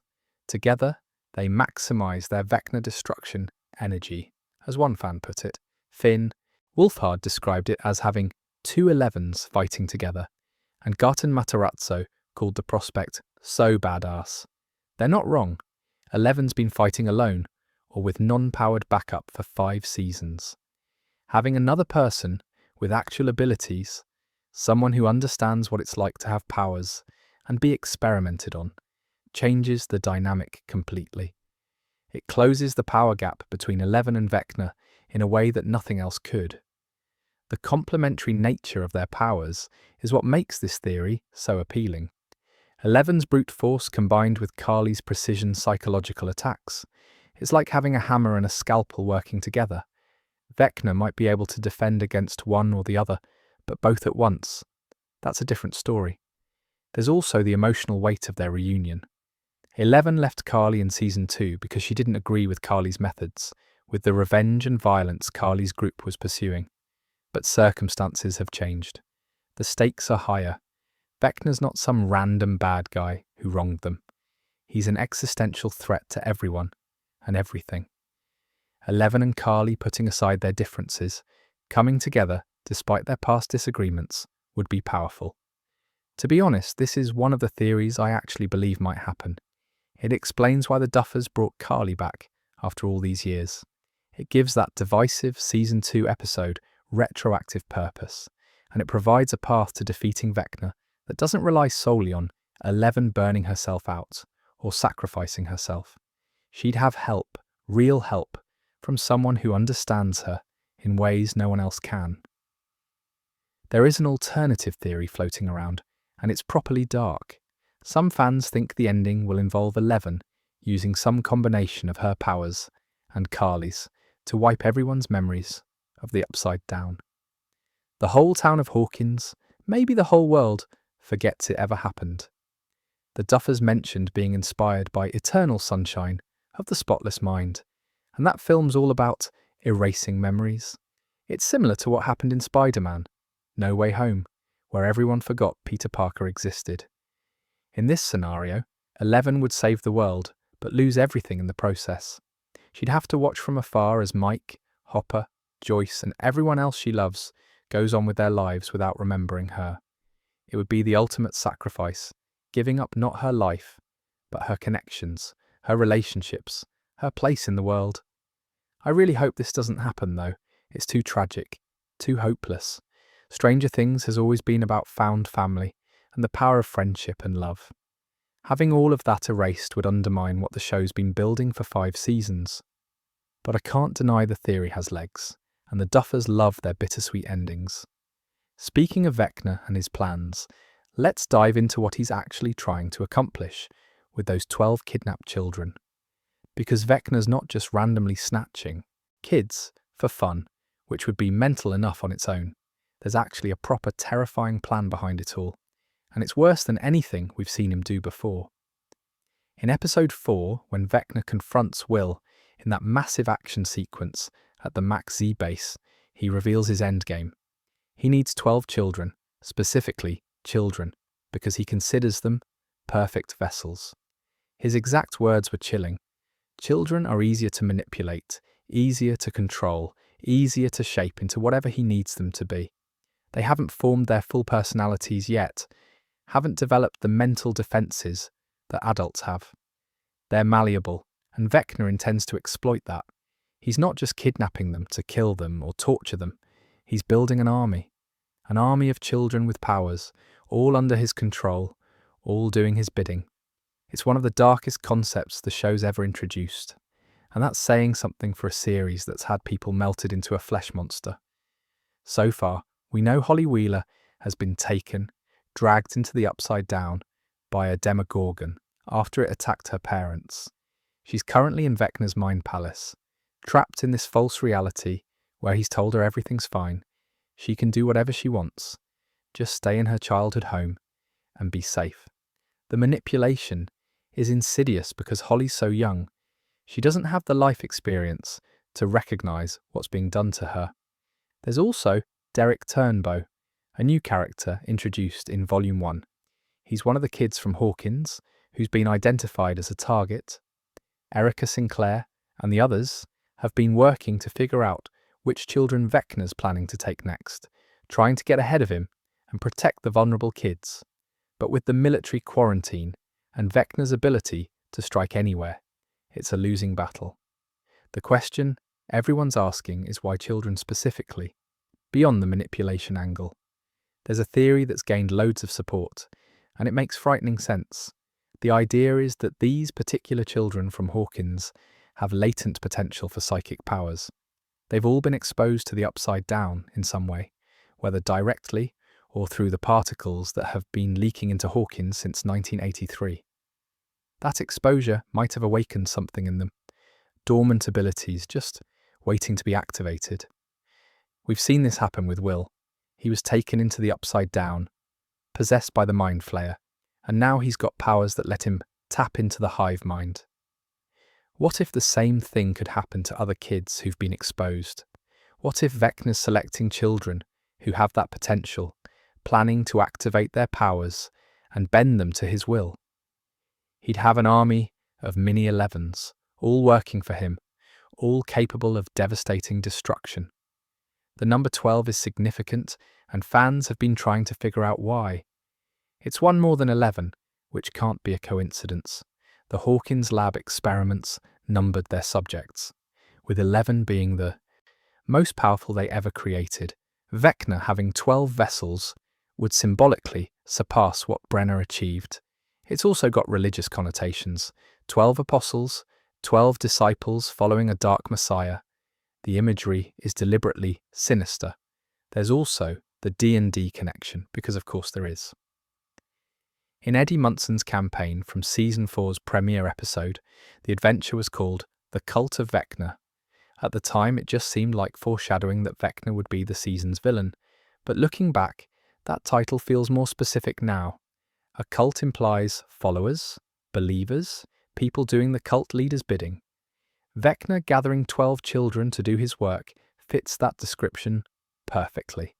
Speaker 1: Together, they maximize their Vecna destruction energy. As one fan put it, Finn Wolfhard described it as having two 11s fighting together, and Garten Matarazzo called the prospect so badass. They're not wrong. 11's been fighting alone, or with non-powered backup for 5 seasons. Having another person with actual abilities, someone who understands what it's like to have powers and be experimented on, changes the dynamic completely. It closes the power gap between 11 and Vecna in a way that nothing else could. The complementary nature of their powers is what makes this theory so appealing. 11's brute force combined with Carly's precision psychological attacks. It's like having a hammer and a scalpel working together. Vecna might be able to defend against one or the other, but both at once. That's a different story. There's also the emotional weight of their reunion. 11 left Carly in Season 2 because she didn't agree with Carly's methods, with the revenge and violence Carly's group was pursuing. But circumstances have changed. The stakes are higher. Vecna's not some random bad guy who wronged them. He's an existential threat to everyone and everything. 11 and Carly, putting aside their differences, coming together despite their past disagreements, would be powerful. To be honest, this is one of the theories I actually believe might happen. It explains why the Duffers brought Carly back after all these years. It gives that divisive Season 2 episode retroactive purpose, and it provides a path to defeating Vecna that doesn't rely solely on 11 burning herself out or sacrificing herself. She'd have help, real help, from someone who understands her in ways no one else can. There is an alternative theory floating around, and it's properly dark. Some fans think the ending will involve 11 using some combination of her powers and Carly's to wipe everyone's memories of the Upside Down. The whole town of Hawkins, maybe the whole world, forgets it ever happened. The Duffers mentioned being inspired by Eternal Sunshine of the Spotless Mind, and that film's all about erasing memories. It's similar to what happened in Spider-Man, No Way Home, where everyone forgot Peter Parker existed. In this scenario, 11 would save the world, but lose everything in the process. She'd have to watch from afar as Mike, Hopper, Joyce, and everyone else she loves goes on with their lives without remembering her. It would be the ultimate sacrifice, giving up not her life, but her connections, her relationships, her place in the world. I really hope this doesn't happen, though. It's too tragic, too hopeless. Stranger Things has always been about found family and the power of friendship and love. Having all of that erased would undermine what the show's been building for 5 seasons. But I can't deny the theory has legs, and the Duffers love their bittersweet endings. Speaking of Vecna and his plans, let's dive into what he's actually trying to accomplish with those 12 kidnapped children. Because Vecna's not just randomly snatching kids for fun, which would be mental enough on its own. There's actually a proper terrifying plan behind it all, and it's worse than anything we've seen him do before. In episode 4, when Vecna confronts Will in that massive action sequence at the Max Z base, he reveals his endgame. He needs 12 children, specifically children, because he considers them perfect vessels. His exact words were chilling. Children are easier to manipulate, easier to control, easier to shape into whatever he needs them to be. They haven't formed their full personalities yet, haven't developed the mental defenses that adults have. They're malleable, and Vecna intends to exploit that. He's not just kidnapping them to kill them or torture them. He's building an army of children with powers, all under his control, all doing his bidding. It's one of the darkest concepts the show's ever introduced, and that's saying something for a series that's had people melted into a flesh monster. So far, we know Holly Wheeler has been taken, dragged into the Upside Down by a Demogorgon after it attacked her parents. She's currently in Vecna's mind palace, trapped in this false reality where he's told her everything's fine. She can do whatever she wants, just stay in her childhood home and be safe. The manipulation is insidious because Holly's so young. She doesn't have the life experience to recognise what's being done to her. There's also Derek Turnbow, a new character introduced in Volume 1. He's one of the kids from Hawkins who's been identified as a target. Erica Sinclair and the others have been working to figure out which children Vecna's planning to take next, trying to get ahead of him and protect the vulnerable kids. But with the military quarantine and Vecna's ability to strike anywhere, it's a losing battle. The question everyone's asking is why children specifically, beyond the manipulation angle. There's a theory that's gained loads of support, and it makes frightening sense. The idea is that these particular children from Hawkins have latent potential for psychic powers. They've all been exposed to the Upside Down in some way, whether directly or through the particles that have been leaking into Hawkins since 1983. That exposure might have awakened something in them, dormant abilities just waiting to be activated. We've seen this happen with Will. He was taken into the Upside Down, possessed by the Mind Flayer, and now he's got powers that let him tap into the hive mind. What if the same thing could happen to other kids who've been exposed? What if Vecna's selecting children who have that potential, planning to activate their powers and bend them to his will? He'd have an army of mini 11s, all working for him, all capable of devastating destruction. The number 12 is significant, and fans have been trying to figure out why. It's one more than 11, which can't be a coincidence. The Hawkins lab experiments numbered their subjects, with 11 being the most powerful they ever created. Vecna having 12 vessels would symbolically surpass what Brenner achieved. It's also got religious connotations. 12 apostles, 12 disciples following a dark messiah. The imagery is deliberately sinister. There's also the D&D connection, because of course there is. In Eddie Munson's campaign from Season 4's premiere episode, the adventure was called The Cult of Vecna. At the time, it just seemed like foreshadowing that Vecna would be the season's villain, but looking back, that title feels more specific now. A cult implies followers, believers, people doing the cult leader's bidding. Vecna gathering 12 children to do his work fits that description perfectly.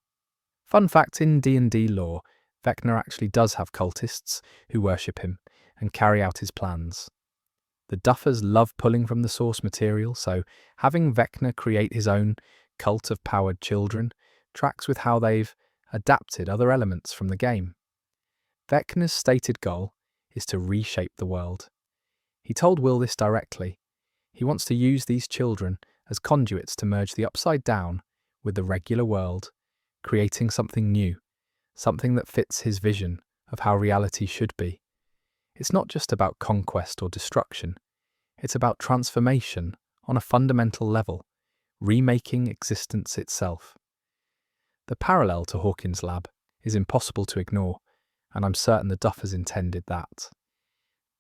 Speaker 1: Fun fact, in D&D lore, Vecna actually does have cultists who worship him and carry out his plans. The Duffers love pulling from the source material, so having Vecna create his own cult of powered children tracks with how they've adapted other elements from the game. Vecna's stated goal is to reshape the world. He told Will this directly. He wants to use these children as conduits to merge the Upside Down with the regular world, creating something new, something that fits his vision of how reality should be. It's not just about conquest or destruction. It's about transformation on a fundamental level, remaking existence itself. The parallel to Hawkins' lab is impossible to ignore, and I'm certain the Duffers intended that.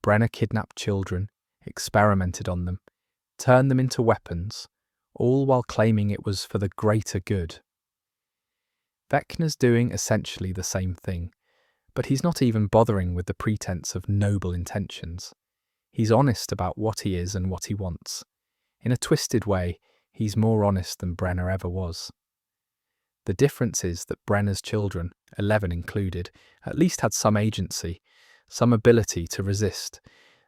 Speaker 1: Brenner kidnapped children, experimented on them, turned them into weapons, all while claiming it was for the greater good. Vecna's doing essentially the same thing, but he's not even bothering with the pretense of noble intentions. He's honest about what he is and what he wants. In a twisted way, he's more honest than Brenner ever was. The difference is that Brenner's children, 11 included, at least had some agency, some ability to resist.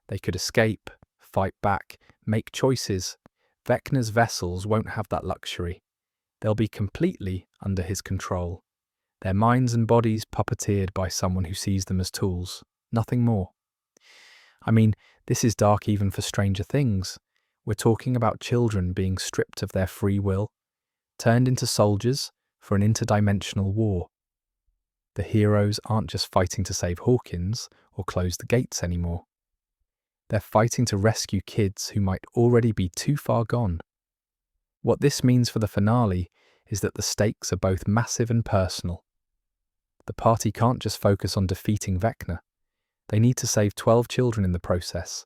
Speaker 1: They could escape, fight back, make choices. Vecna's vessels won't have that luxury. They'll be completely under his control. Their minds and bodies puppeteered by someone who sees them as tools, nothing more. I mean, this is dark even for Stranger Things. We're talking about children being stripped of their free will, turned into soldiers for an interdimensional war. The heroes aren't just fighting to save Hawkins or close the gates anymore. They're fighting to rescue kids who might already be too far gone. What this means for the finale is that the stakes are both massive and personal. The party can't just focus on defeating Vecna. They need to save 12 children in the process,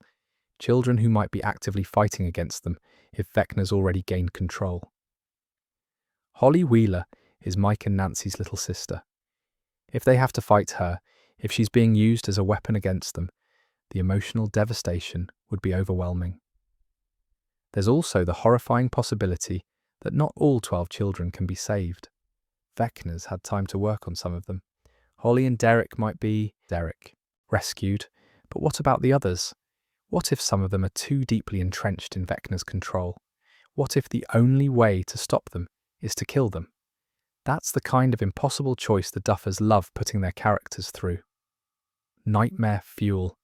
Speaker 1: children who might be actively fighting against them if Vecna's already gained control. Holly Wheeler is Mike and Nancy's little sister. If they have to fight her, if she's being used as a weapon against them, the emotional devastation would be overwhelming. There's also the horrifying possibility that not all 12 children can be saved. Vecna's had time to work on some of them. Holly and Derek might be rescued, but what about the others? What if some of them are too deeply entrenched in Vecna's control? What if the only way to stop them is to kill them? That's the kind of impossible choice the Duffers love putting their characters through. Nightmare fuel.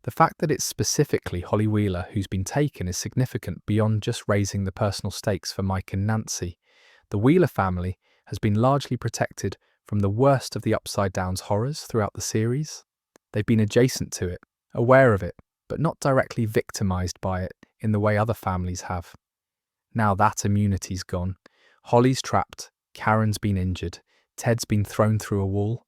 Speaker 1: The fact that it's specifically Holly Wheeler who's been taken is significant beyond just raising the personal stakes for Mike and Nancy. The Wheeler family has been largely protected from the worst of the Upside Down's horrors throughout the series. They've been adjacent to it, aware of it, but not directly victimized by it in the way other families have. Now that immunity's gone. Holly's trapped, Karen's been injured, Ted's been thrown through a wall.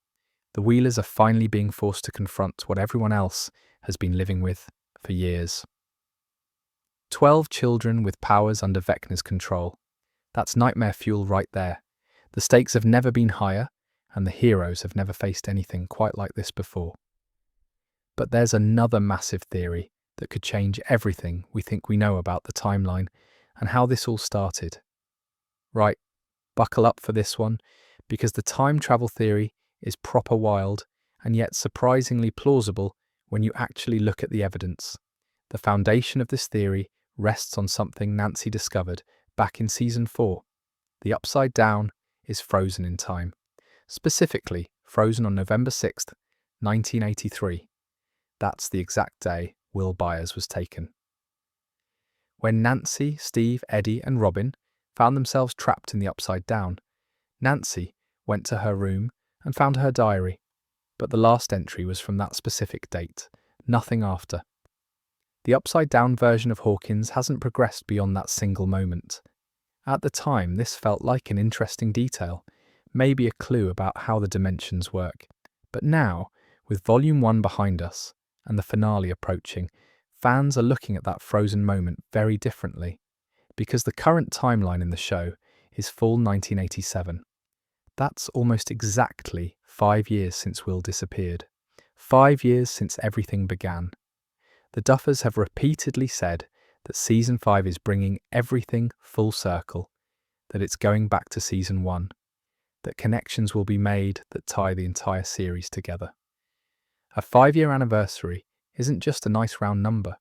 Speaker 1: The Wheelers are finally being forced to confront what everyone else has been living with for years. 12 children with powers under Vecna's control. That's nightmare fuel right there. The stakes have never been higher, and the heroes have never faced anything quite like this before. But there's another massive theory that could change everything we think we know about the timeline and how this all started. Right, buckle up for this one, because the time travel theory is proper wild and yet surprisingly plausible when you actually look at the evidence. The foundation of this theory rests on something Nancy discovered back in Season 4. The Upside Down is frozen in time, specifically frozen on November 6th, 1983. That's the exact day Will Byers was taken. When Nancy, Steve, Eddie and Robin found themselves trapped in the Upside Down, Nancy went to her room and found her diary, but the last entry was from that specific date, nothing after. The upside-down version of Hawkins hasn't progressed beyond that single moment. At the time, this felt like an interesting detail, maybe a clue about how the dimensions work. But now, with Volume 1 behind us and the finale approaching, fans are looking at that frozen moment very differently, because the current timeline in the show is full 1987. That's almost exactly 5 years since Will disappeared. 5 years since everything began. The Duffers have repeatedly said that Season 5 is bringing everything full circle, that it's going back to Season 1, that connections will be made that tie the entire series together. A 5-year anniversary isn't just a nice round number,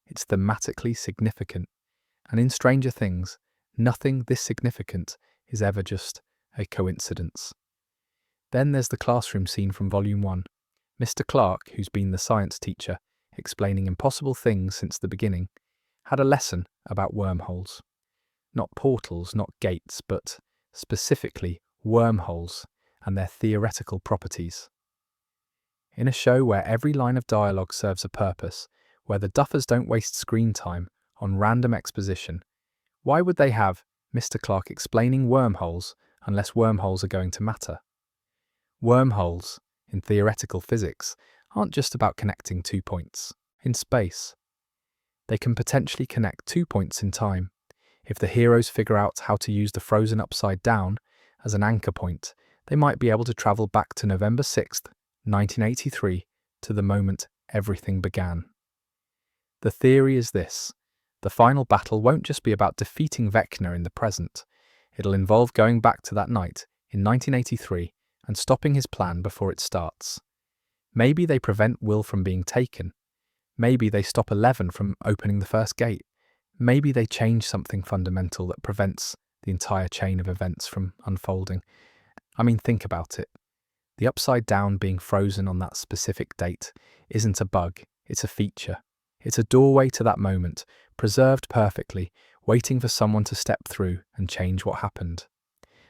Speaker 1: it's thematically significant. And in Stranger Things, nothing this significant is ever just a coincidence. Then there's the classroom scene from Volume 1. Mr. Clark, who's been the science teacher, explaining impossible things since the beginning, had a lesson about wormholes. Not portals, not gates, but specifically wormholes and their theoretical properties. In a show where every line of dialogue serves a purpose, where the Duffers don't waste screen time on random exposition, why would they have Mr. Clark explaining wormholes unless wormholes are going to matter? Wormholes, in theoretical physics, aren't just about connecting 2 points in space. They can potentially connect 2 points in time. If the heroes figure out how to use the frozen upside down as an anchor point, they might be able to travel back to November 6th, 1983, to the moment everything began. The theory is this: the final battle won't just be about defeating Vecna in the present. It'll involve going back to that night in 1983 and stopping his plan before it starts. Maybe they prevent Will from being taken. Maybe they stop 11 from opening the first gate. Maybe they change something fundamental that prevents the entire chain of events from unfolding. I mean, think about it. The upside down being frozen on that specific date isn't a bug, it's a feature. It's a doorway to that moment, preserved perfectly, waiting for someone to step through and change what happened.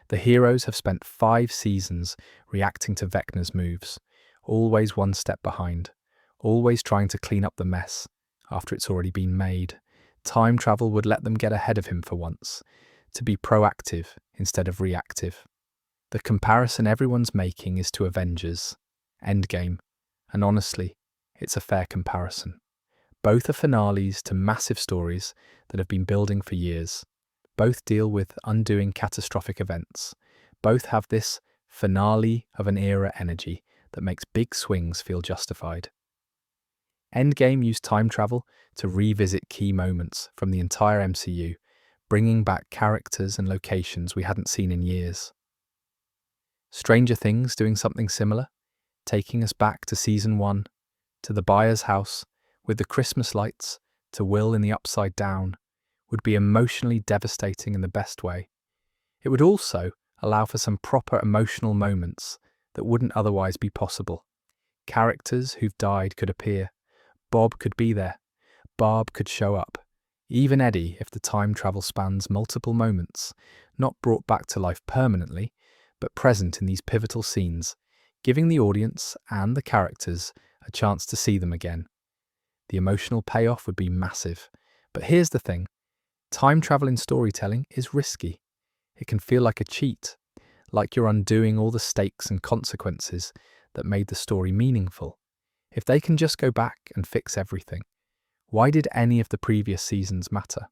Speaker 1: The heroes have spent 5 seasons reacting to Vecna's moves, always one step behind, always trying to clean up the mess after it's already been made. Time travel would let them get ahead of him for once, to be proactive instead of reactive. The comparison everyone's making is to Avengers, Endgame, and honestly, it's a fair comparison. Both are finales to massive stories that have been building for years. Both deal with undoing catastrophic events. Both have this finale of an era energy that makes big swings feel justified. Endgame used time travel to revisit key moments from the entire MCU, bringing back characters and locations we hadn't seen in years. Stranger Things doing something similar, taking us back to Season 1, to the Byers' house, with the Christmas lights, to Will in the Upside Down, would be emotionally devastating in the best way. It would also allow for some proper emotional moments that wouldn't otherwise be possible. Characters who've died could appear. Bob could be there. Barb could show up. Even Eddie, if the time travel spans multiple moments, not brought back to life permanently, but present in these pivotal scenes, giving the audience and the characters a chance to see them again. The emotional payoff would be massive. But here's the thing. Time travel in storytelling is risky. It can feel like a cheat, like you're undoing all the stakes and consequences that made the story meaningful. If they can just go back and fix everything, why did any of the previous seasons matter?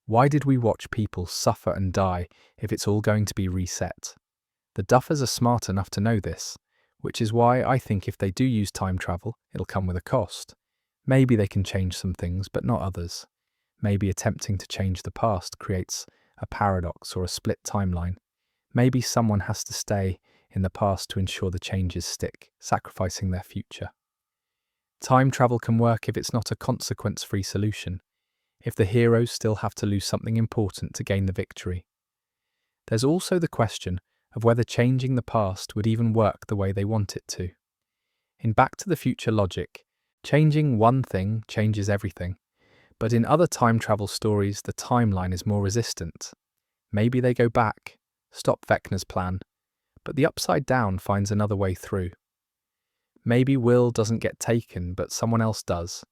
Speaker 1: Why did we watch people suffer and die if it's all going to be reset? The Duffers are smart enough to know this, which is why I think if they do use time travel, it'll come with a cost. Maybe they can change some things, but not others. Maybe attempting to change the past creates a paradox or a split timeline. Maybe someone has to stay in the past to ensure the changes stick, sacrificing their future. Time travel can work if it's not a consequence-free solution, if the heroes still have to lose something important to gain the victory. There's also the question of whether changing the past would even work the way they want it to. In Back to the Future logic, changing one thing changes everything, but in other time travel stories the timeline is more resistant. Maybe they go back, stop Vecna's plan, but the Upside Down finds another way through. Maybe Will doesn't get taken, but someone else does,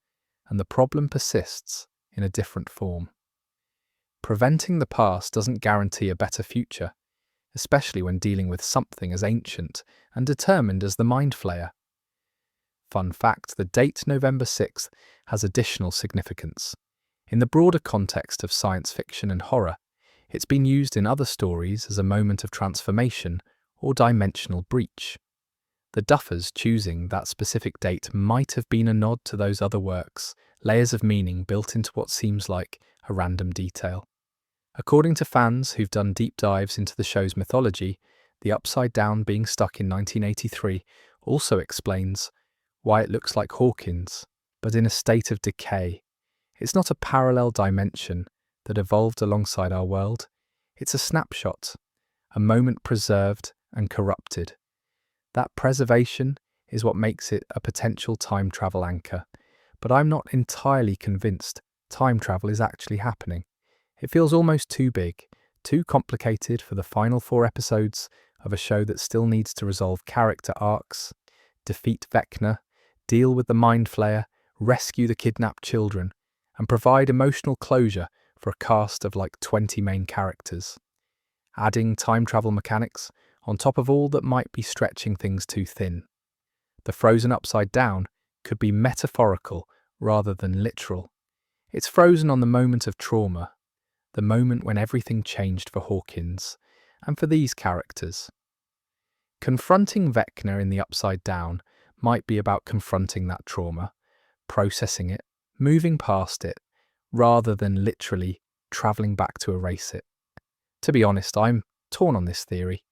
Speaker 1: and the problem persists in a different form. Preventing the past doesn't guarantee a better future, especially when dealing with something as ancient and determined as the Mind Flayer. Fun fact, the date November 6th has additional significance. In the broader context of science fiction and horror, it's been used in other stories as a moment of transformation or dimensional breach. The Duffers choosing that specific date might have been a nod to those other works, layers of meaning built into what seems like a random detail. According to fans who've done deep dives into the show's mythology, the Upside Down being stuck in 1983 also explains why it looks like Hawkins, but in a state of decay. It's not a parallel dimension that evolved alongside our world. It's a snapshot, a moment preserved and corrupted. That preservation is what makes it a potential time travel anchor, but I'm not entirely convinced time travel is actually happening. It feels almost too big, too complicated for the final 4 episodes of a show that still needs to resolve character arcs, defeat Vecna, deal with the Mind Flayer, rescue the kidnapped children, and provide emotional closure for a cast of like 20 main characters. Adding time travel mechanics on top of all that might be stretching things too thin. The frozen Upside Down could be metaphorical rather than literal. It's frozen on the moment of trauma, the moment when everything changed for Hawkins, and for these characters. Confronting Vecna in the Upside Down might be about confronting that trauma, processing it, moving past it, rather than literally travelling back to erase it. To be honest, I'm torn on this theory.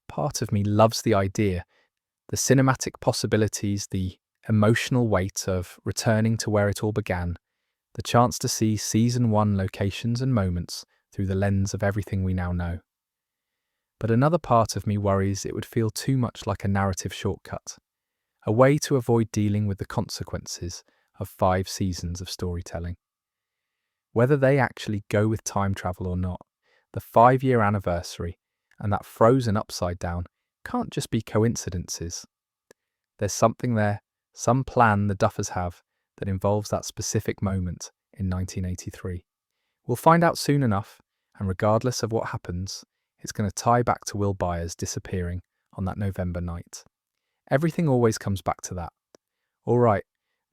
Speaker 1: Part of me loves the idea, the cinematic possibilities, the emotional weight of returning to where it all began, the chance to see Season 1 locations and moments through the lens of everything we now know. But another part of me worries it would feel too much like a narrative shortcut, a way to avoid dealing with the consequences of 5 seasons of storytelling. Whether they actually go with time travel or not, the 5-year anniversary and that frozen Upside Down can't just be coincidences. There's something there, some plan the Duffers have that involves that specific moment in 1983. We'll find out soon enough, and regardless of what happens, it's going to tie back to Will Byers disappearing on that November night. Everything always comes back to that. All right,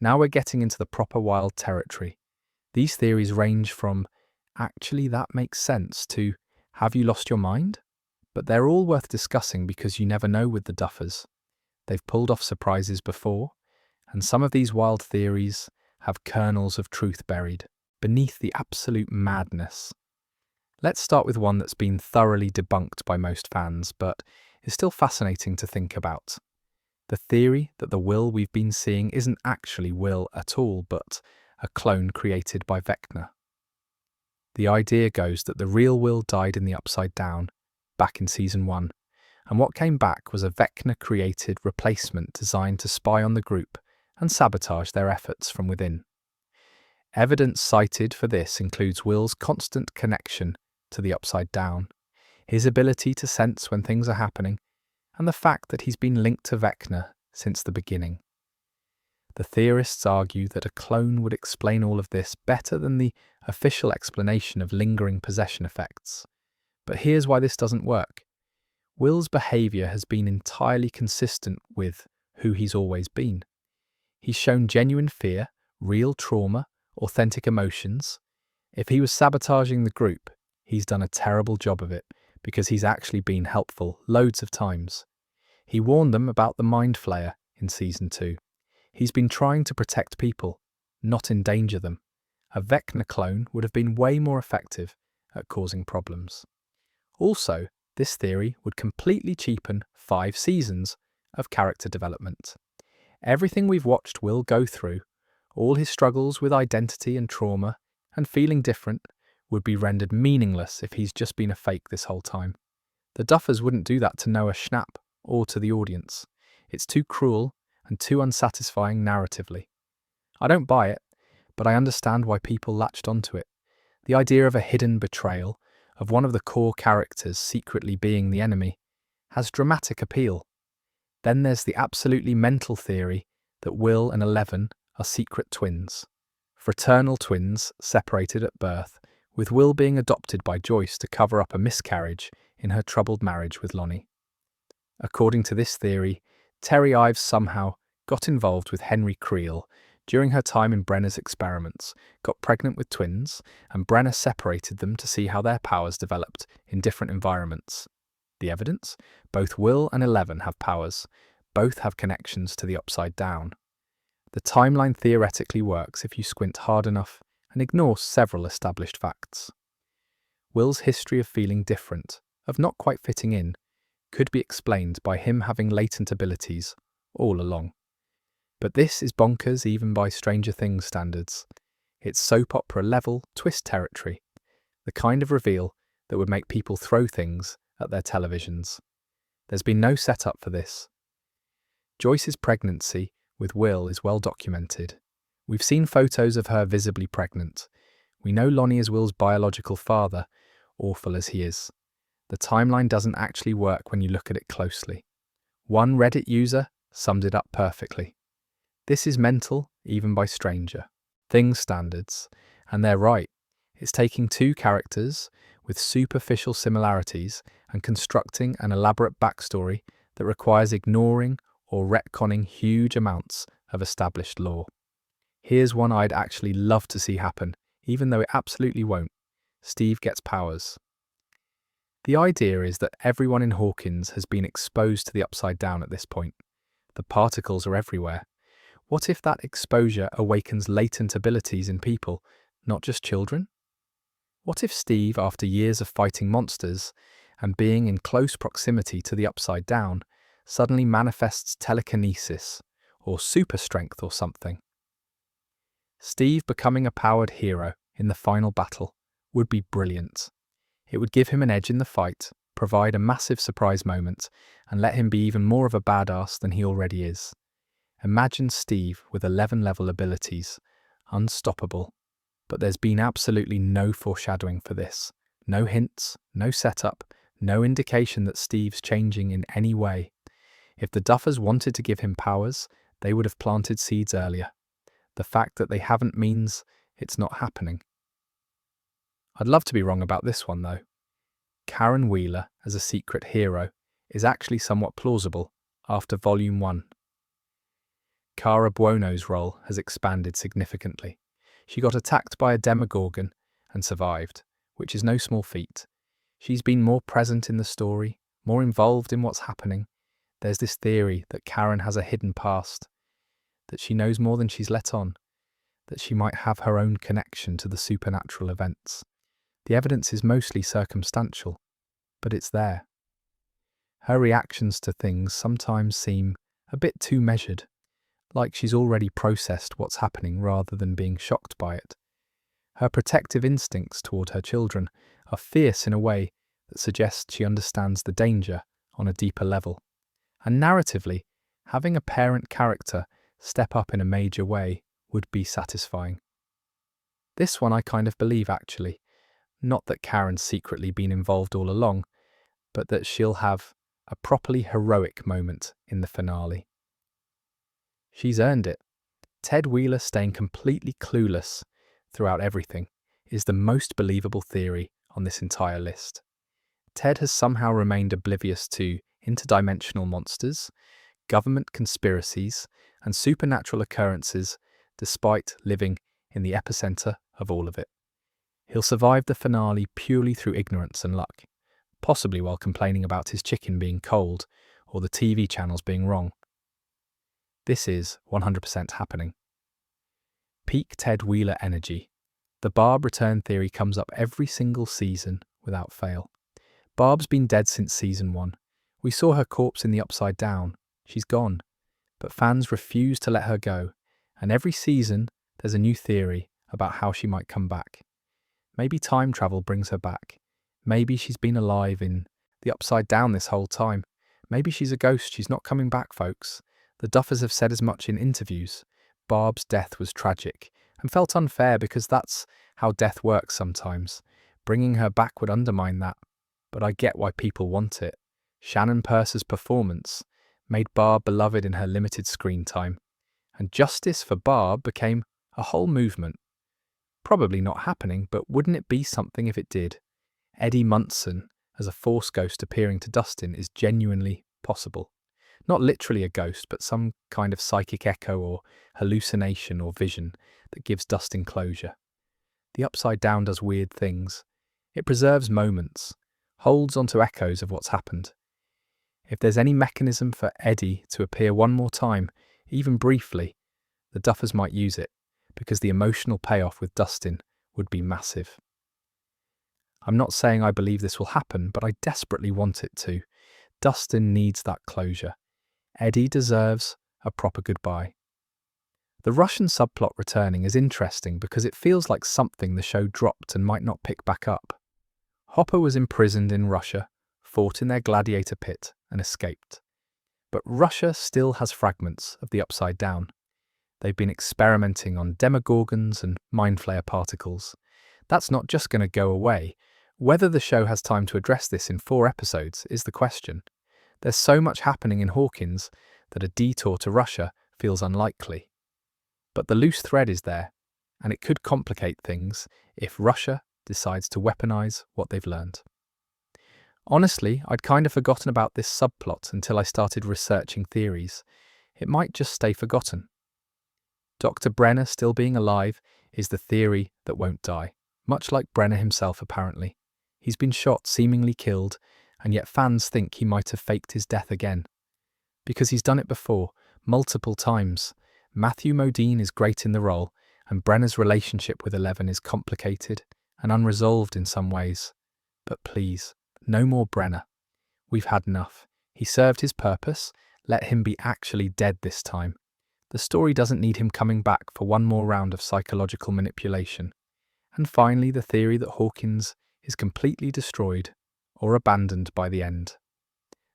Speaker 1: now we're getting into the proper wild territory. These theories range from, actually that makes sense, to, have you lost your mind? But they're all worth discussing because you never know with the Duffers. They've pulled off surprises before, and some of these wild theories have kernels of truth buried beneath the absolute madness. Let's start with one that's been thoroughly debunked by most fans, but is still fascinating to think about. The theory that the Will we've been seeing isn't actually Will at all, but a clone created by Vecna. The idea goes that the real Will died in the Upside Down, back in Season 1, and what came back was a Vecna-created replacement designed to spy on the group and sabotage their efforts from within. Evidence cited for this includes Will's constant connection to the Upside Down, his ability to sense when things are happening, and the fact that he's been linked to Vecna since the beginning. The theorists argue that a clone would explain all of this better than the official explanation of lingering possession effects. But here's why this doesn't work. Will's behaviour has been entirely consistent with who he's always been. He's shown genuine fear, real trauma, authentic emotions. If he was sabotaging the group, he's done a terrible job of it because he's actually been helpful loads of times. He warned them about the Mind Flayer in Season 2. He's been trying to protect people, not endanger them. A Vecna clone would have been way more effective at causing problems. Also, this theory would completely cheapen 5 seasons of character development. Everything we've watched Will go through, all his struggles with identity and trauma and feeling different, would be rendered meaningless if he's just been a fake this whole time. The Duffers wouldn't do that to Noah Schnapp or to the audience. It's too cruel and too unsatisfying narratively. I don't buy it, but I understand why people latched onto it. The idea of a hidden betrayal, of one of the core characters secretly being the enemy, has dramatic appeal. Then there's the absolutely mental theory that Will and Eleven are secret twins. Fraternal twins separated at birth, with Will being adopted by Joyce to cover up a miscarriage in her troubled marriage with Lonnie. According to this theory, Terry Ives somehow got involved with Henry Creel during her time in Brenner's experiments, got pregnant with twins, and Brenner separated them to see how their powers developed in different environments. The evidence? Both Will and Eleven have powers. Both have connections to the Upside Down. The timeline theoretically works if you squint hard enough and ignore several established facts. Will's history of feeling different, of not quite fitting in, could be explained by him having latent abilities all along. But this is bonkers even by Stranger Things standards. It's soap opera level twist territory, the kind of reveal that would make people throw things at their televisions. There's been no setup for this. Joyce's pregnancy with Will is well documented. We've seen photos of her visibly pregnant. We know Lonnie is Will's biological father, awful as he is. The timeline doesn't actually work when you look at it closely. One Reddit user summed it up perfectly. This is mental, even by Stranger Things standards, and they're right. It's taking two characters with superficial similarities and constructing an elaborate backstory that requires ignoring or retconning huge amounts of established lore. Here's one I'd actually love to see happen, even though it absolutely won't. Steve gets powers. The idea is that everyone in Hawkins has been exposed to the Upside Down at this point. The particles are everywhere. What if that exposure awakens latent abilities in people, not just children? What if Steve, after years of fighting monsters and being in close proximity to the Upside Down, suddenly manifests telekinesis or super strength or something? Steve becoming a powered hero in the final battle would be brilliant. It would give him an edge in the fight, provide a massive surprise moment, and let him be even more of a badass than he already is. Imagine Steve with 11-level abilities, unstoppable. But there's been absolutely no foreshadowing for this. No hints, no setup, no indication that Steve's changing in any way. If the Duffers wanted to give him powers, they would have planted seeds earlier. The fact that they haven't means it's not happening. I'd love to be wrong about this one, though. Karen Wheeler as a secret hero is actually somewhat plausible after Volume 1. Cara Buono's role has expanded significantly. She got attacked by a Demogorgon and survived, which is no small feat. She's been more present in the story, more involved in what's happening. There's this theory that Karen has a hidden past, that she knows more than she's let on, that she might have her own connection to the supernatural events. The evidence is mostly circumstantial, but it's there. Her reactions to things sometimes seem a bit too measured, like she's already processed what's happening rather than being shocked by it. Her protective instincts toward her children are fierce in a way that suggests she understands the danger on a deeper level. And narratively, having a parent character step up in a major way would be satisfying. This one I kind of believe, actually. Not that Karen's secretly been involved all along, but that she'll have a properly heroic moment in the finale. She's earned it. Ted Wheeler staying completely clueless throughout everything is the most believable theory on this entire list. Ted has somehow remained oblivious to interdimensional monsters, government conspiracies, and supernatural occurrences despite living in the epicenter of all of it. He'll survive the finale purely through ignorance and luck, possibly while complaining about his chicken being cold or the TV channels being wrong. This is 100% happening. Peak Ted Wheeler energy. The Barb return theory comes up every single season without fail. Barb's been dead since season 1. We saw her corpse in the Upside Down. She's gone. But fans refuse to let her go, and every season there's a new theory about how she might come back. Maybe time travel brings her back. Maybe she's been alive in the Upside Down this whole time. Maybe she's a ghost. She's not coming back, folks. The Duffers have said as much in interviews. Barb's death was tragic and felt unfair because that's how death works sometimes. Bringing her back would undermine that, but I get why people want it. Shannon Purser's performance made Barb beloved in her limited screen time, and justice for Barb became a whole movement. Probably not happening, but wouldn't it be something if it did? Eddie Munson as a Force ghost appearing to Dustin is genuinely possible. Not literally a ghost, but some kind of psychic echo or hallucination or vision that gives Dustin closure. The Upside Down does weird things. It preserves moments, holds onto echoes of what's happened. If there's any mechanism for Eddie to appear one more time, even briefly, the Duffers might use it, because the emotional payoff with Dustin would be massive. I'm not saying I believe this will happen, but I desperately want it to. Dustin needs that closure. Eddie deserves a proper goodbye. The Russian subplot returning is interesting because it feels like something the show dropped and might not pick back up. Hopper was imprisoned in Russia, fought in their gladiator pit, and escaped. But Russia still has fragments of the Upside Down. They've been experimenting on demogorgons and mind flayer particles. That's not just going to go away. Whether the show has time to address this in 4 episodes is the question. There's so much happening in Hawkins that a detour to Russia feels unlikely. But the loose thread is there, and it could complicate things if Russia decides to weaponize what they've learned. Honestly, I'd kind of forgotten about this subplot until I started researching theories. It might just stay forgotten. Dr. Brenner still being alive is the theory that won't die, much like Brenner himself apparently. He's been shot, seemingly killed, and yet fans think he might have faked his death again. Because he's done it before, multiple times. Matthew Modine is great in the role, and Brenner's relationship with Eleven is complicated and unresolved in some ways. But please, no more Brenner. We've had enough. He served his purpose. Let him be actually dead this time. The story doesn't need him coming back for one more round of psychological manipulation. And finally, the theory that Hawkins is completely destroyed or abandoned by the end.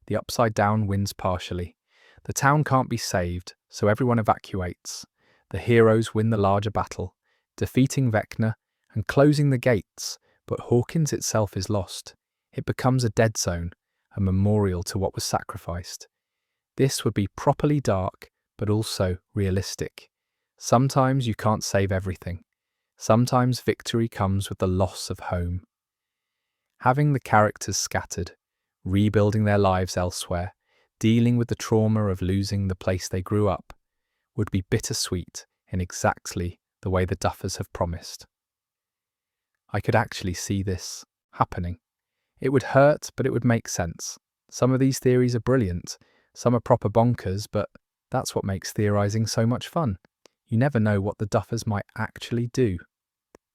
Speaker 1: The Upside Down wins partially. The town can't be saved, so everyone evacuates. The heroes win the larger battle, defeating Vecna and closing the gates, but Hawkins itself is lost. It becomes a dead zone, a memorial to what was sacrificed. This would be properly dark, but also realistic. Sometimes you can't save everything. Sometimes victory comes with the loss of home. Having the characters scattered, rebuilding their lives elsewhere, dealing with the trauma of losing the place they grew up, would be bittersweet in exactly the way the Duffers have promised. I could actually see this happening. It would hurt, but it would make sense. Some of these theories are brilliant, some are proper bonkers, but that's what makes theorizing so much fun. You never know what the Duffers might actually do.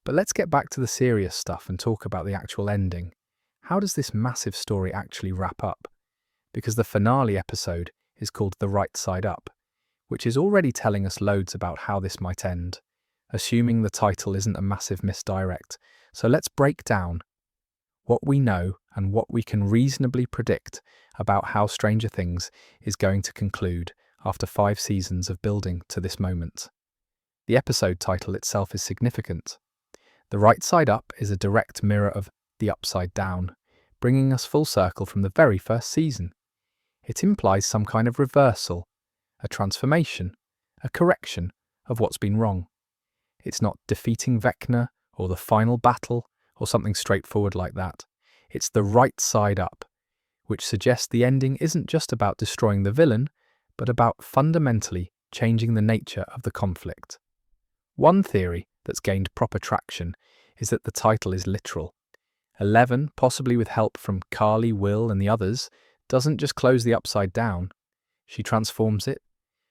Speaker 1: But let's get back to the serious stuff and talk about the actual ending. How does this massive story actually wrap up? Because the finale episode is called The Right Side Up, which is already telling us loads about how this might end, assuming the title isn't a massive misdirect. So let's break down what we know and what we can reasonably predict about how Stranger Things is going to conclude after 5 seasons of building to this moment. The episode title itself is significant. The Right Side Up is a direct mirror of The Upside Down, bringing us full circle from the very first season. It implies some kind of reversal, a transformation, a correction of what's been wrong. It's not defeating Vecna or the final battle or something straightforward like that. It's the right side up, which suggests the ending isn't just about destroying the villain, but about fundamentally changing the nature of the conflict. One theory that's gained proper traction is that the title is literal. 11, possibly with help from Carly, Will, and the others, doesn't just close the Upside Down. She transforms it.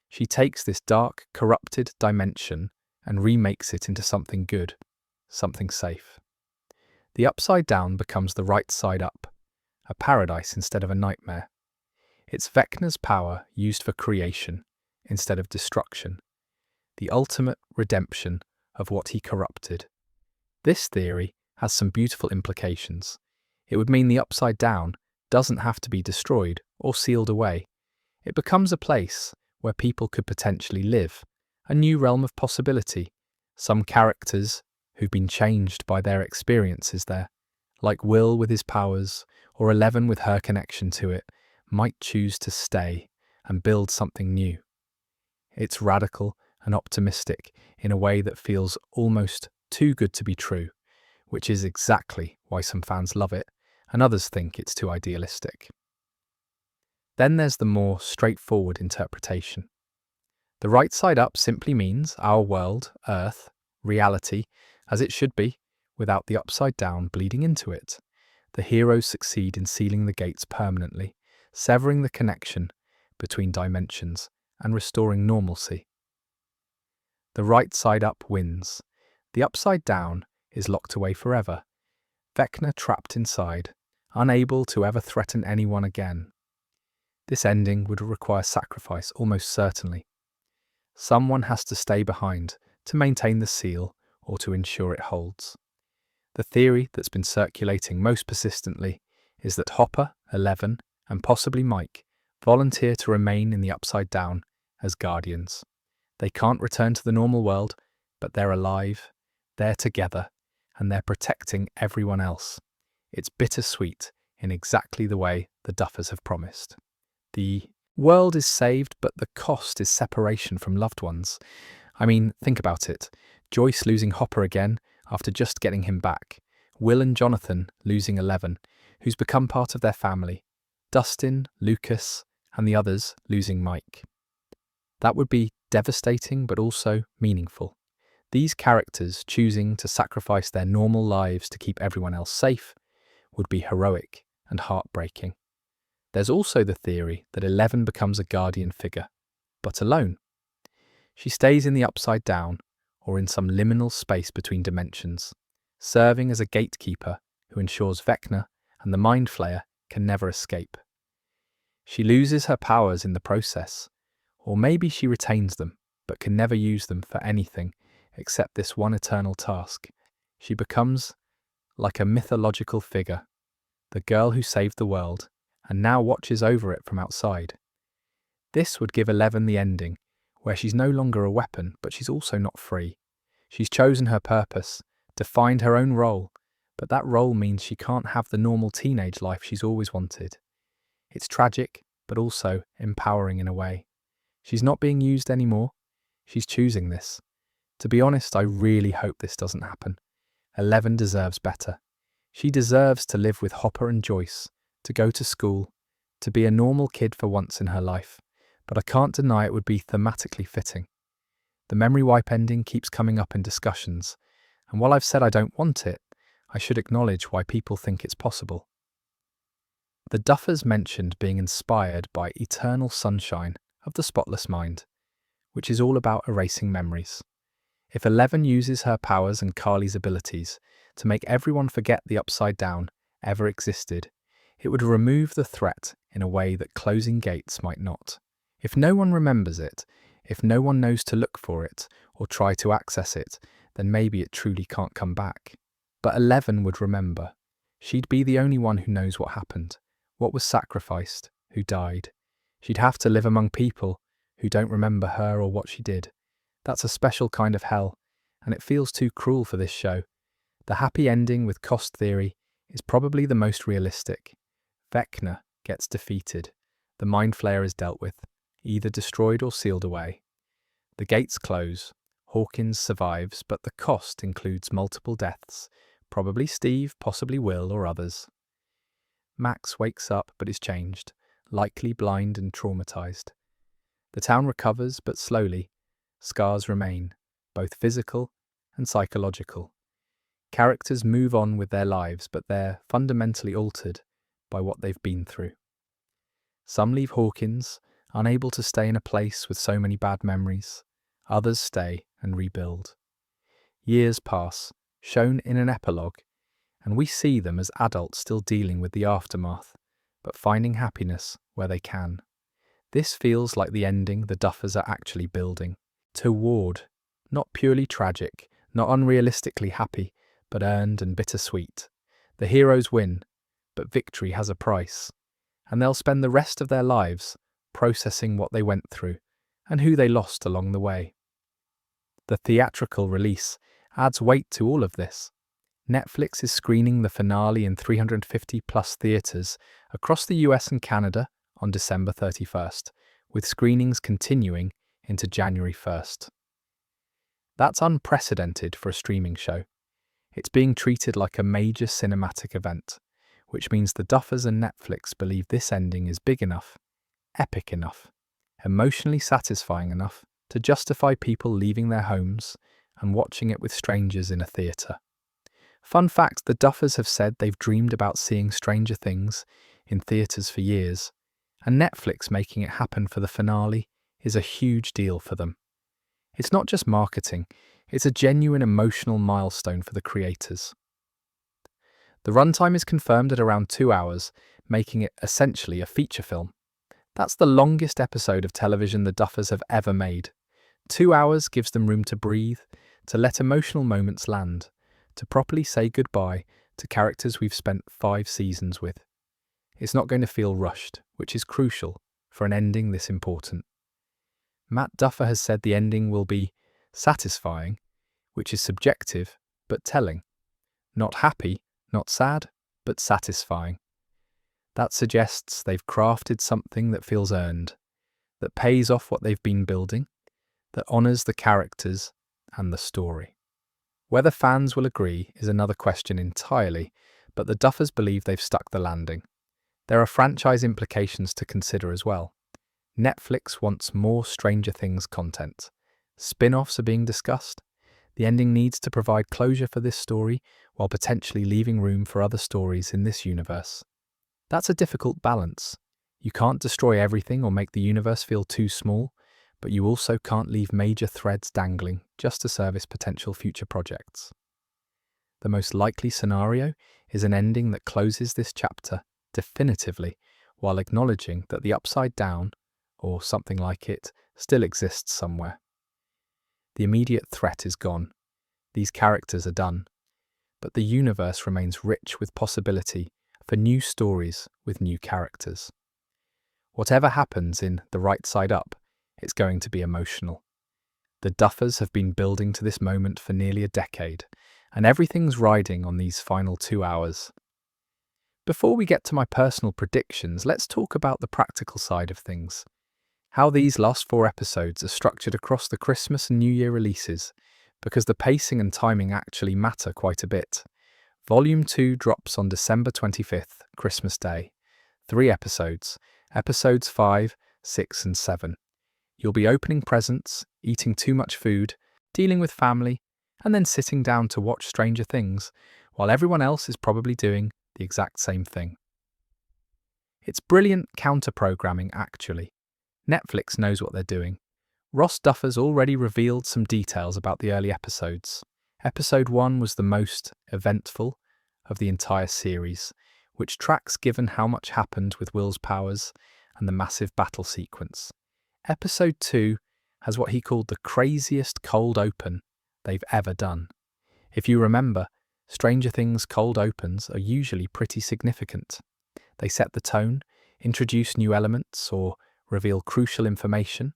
Speaker 1: She takes this dark, corrupted dimension and remakes it into something good, something safe. The Upside Down becomes the right side up, a paradise instead of a nightmare. It's Vecna's power used for creation instead of destruction, the ultimate redemption of what he corrupted. This theory has some beautiful implications. It would mean the Upside Down doesn't have to be destroyed or sealed away. It becomes a place where people could potentially live, a new realm of possibility, some characters who've been changed by their experiences there. like Will with his powers, or 11 with her connection to it, might choose to stay and build something new. It's radical and optimistic in a way that feels almost too good to be true, which is exactly why some fans love it and others think it's too idealistic. Then there's the more straightforward interpretation. The right side up simply means our world, Earth, reality, as it should be, without the upside down bleeding into it. The heroes succeed in sealing the gates permanently, severing the connection between dimensions and restoring normalcy. The right side up wins. The upside down is locked away forever. Vecna trapped inside, unable to ever threaten anyone again. This ending would require sacrifice almost certainly. Someone has to stay behind to maintain the seal or to ensure it holds. The theory that's been circulating most persistently is that Hopper, 11, and possibly Mike volunteer to remain in the Upside Down as guardians. They can't return to the normal world, but they're alive, they're together, and they're protecting everyone else. It's bittersweet in exactly the way the Duffers have promised. The world is saved, but the cost is separation from loved ones. I mean, think about it. Joyce losing Hopper again after just getting him back. Will and Jonathan losing 11, who's become part of their family. Dustin, Lucas, and the others losing Mike. That would be devastating, but also meaningful. These characters choosing to sacrifice their normal lives to keep everyone else safe would be heroic and heartbreaking. There's also the theory that 11 becomes a guardian figure, but alone. She stays in the Upside Down or in some liminal space between dimensions, serving as a gatekeeper who ensures Vecna and the Mind Flayer can never escape. She loses her powers in the process, or maybe she retains them but can never use them for anything except this one eternal task. She becomes like a mythological figure, the girl who saved the world and now watches over it from outside. This would give 11 the ending, where she's no longer a weapon, but she's also not free. She's chosen her purpose, defined her own role, but that role means she can't have the normal teenage life she's always wanted. It's tragic, but also empowering in a way. She's not being used anymore. She's choosing this. To be honest, I really hope this doesn't happen. 11 deserves better. She deserves to live with Hopper and Joyce, to go to school, to be a normal kid for once in her life, but I can't deny it would be thematically fitting. The memory wipe ending keeps coming up in discussions, and while I've said I don't want it, I should acknowledge why people think it's possible. The Duffers mentioned being inspired by Eternal Sunshine of the Spotless Mind, which is all about erasing memories. If 11 uses her powers and Carly's abilities to make everyone forget the Upside Down ever existed, it would remove the threat in a way that closing gates might not. If no one remembers it, if no one knows to look for it or try to access it, then maybe it truly can't come back. But 11 would remember. She'd be the only one who knows what happened, what was sacrificed, who died. She'd have to live among people who don't remember her or what she did. That's a special kind of hell, and it feels too cruel for this show. The happy ending with cost theory is probably the most realistic. Vecna gets defeated. The Mind Flayer is dealt with, either destroyed or sealed away. The gates close. Hawkins survives, but the cost includes multiple deaths. Probably Steve, possibly Will, or others. Max wakes up but is changed, likely blind and traumatized. The town recovers, but slowly. Scars remain, both physical and psychological. Characters move on with their lives, but they're fundamentally altered by what they've been through. Some leave Hawkins, unable to stay in a place with so many bad memories. Others stay and rebuild. Years pass, shown in an epilogue, and we see them as adults still dealing with the aftermath, but finding happiness where they can. This feels like the ending the Duffers are actually building toward, not purely tragic, not unrealistically happy, but earned and bittersweet. The heroes win, but victory has a price, and they'll spend the rest of their lives processing what they went through and who they lost along the way. The theatrical release adds weight to all of this. Netflix is screening the finale in 350 plus theatres across the US and Canada on December 31st, with screenings continuing into January 1st. That's unprecedented for a streaming show. It's being treated like a major cinematic event, which means the Duffers and Netflix believe this ending is big enough, epic enough, emotionally satisfying enough to justify people leaving their homes and watching it with strangers in a theatre. Fun fact, the Duffers have said they've dreamed about seeing Stranger Things in theatres for years, and Netflix making it happen for the finale is a huge deal for them. It's not just marketing, it's a genuine emotional milestone for the creators. The runtime is confirmed at around 2 hours, making it essentially a feature film. That's the longest episode of television the Duffers have ever made. 2 hours gives them room to breathe, to let emotional moments land, to properly say goodbye to characters we've spent 5 seasons with. It's not going to feel rushed, which is crucial for an ending this important. Matt Duffer has said the ending will be satisfying, which is subjective but telling. Not happy, not sad, but satisfying. That suggests they've crafted something that feels earned, that pays off what they've been building, that honours the characters and the story. Whether fans will agree is another question entirely, but the Duffers believe they've stuck the landing. There are franchise implications to consider as well. Netflix wants more Stranger Things content. Spin-offs are being discussed. The ending needs to provide closure for this story while potentially leaving room for other stories in this universe. That's a difficult balance. You can't destroy everything or make the universe feel too small, but you also can't leave major threads dangling just to service potential future projects. The most likely scenario is an ending that closes this chapter definitively while acknowledging that the upside down, or something like it, still exists somewhere. The immediate threat is gone. These characters are done. But the universe remains rich with possibility for new stories with new characters. Whatever happens in The Right Side Up, it's going to be emotional. The Duffers have been building to this moment for nearly a decade, and everything's riding on these final 2 hours. Before we get to my personal predictions, let's talk about the practical side of things. How these last 4 episodes are structured across the Christmas and New Year releases, because the pacing and timing actually matter quite a bit. Volume 2 drops on December 25th, Christmas Day. 3 episodes, episodes 5, 6 and 7. You'll be opening presents, eating too much food, dealing with family, and then sitting down to watch Stranger Things, while everyone else is probably doing the exact same thing. It's brilliant counter-programming, actually. Netflix knows what they're doing. Ross Duffer's already revealed some details about the early episodes. Episode 1 was the most eventful of the entire series, which tracks given how much happened with Will's powers and the massive battle sequence. Episode 2 has what he called the craziest cold open they've ever done. If you remember, Stranger Things cold opens are usually pretty significant. They set the tone, introduce new elements, or reveal crucial information.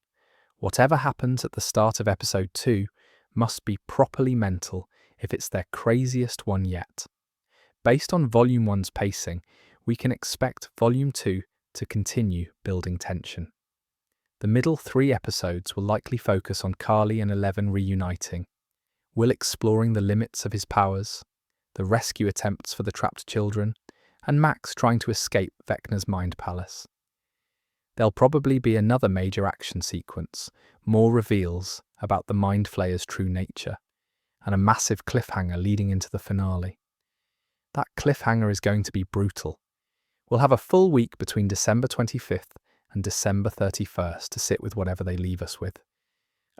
Speaker 1: Whatever happens at the start of episode 2 must be properly mental if it's their craziest one yet. Based on Volume 1's pacing, we can expect Volume 2 to continue building tension. The middle 3 episodes will likely focus on Carly and Eleven reuniting, Will exploring the limits of his powers, the rescue attempts for the trapped children, and Max trying to escape Vecna's mind palace. There'll probably be another major action sequence, more reveals about the Mind Flayer's true nature, and a massive cliffhanger leading into the finale. That cliffhanger is going to be brutal. We'll have a full week between December 25th and December 31st to sit with whatever they leave us with.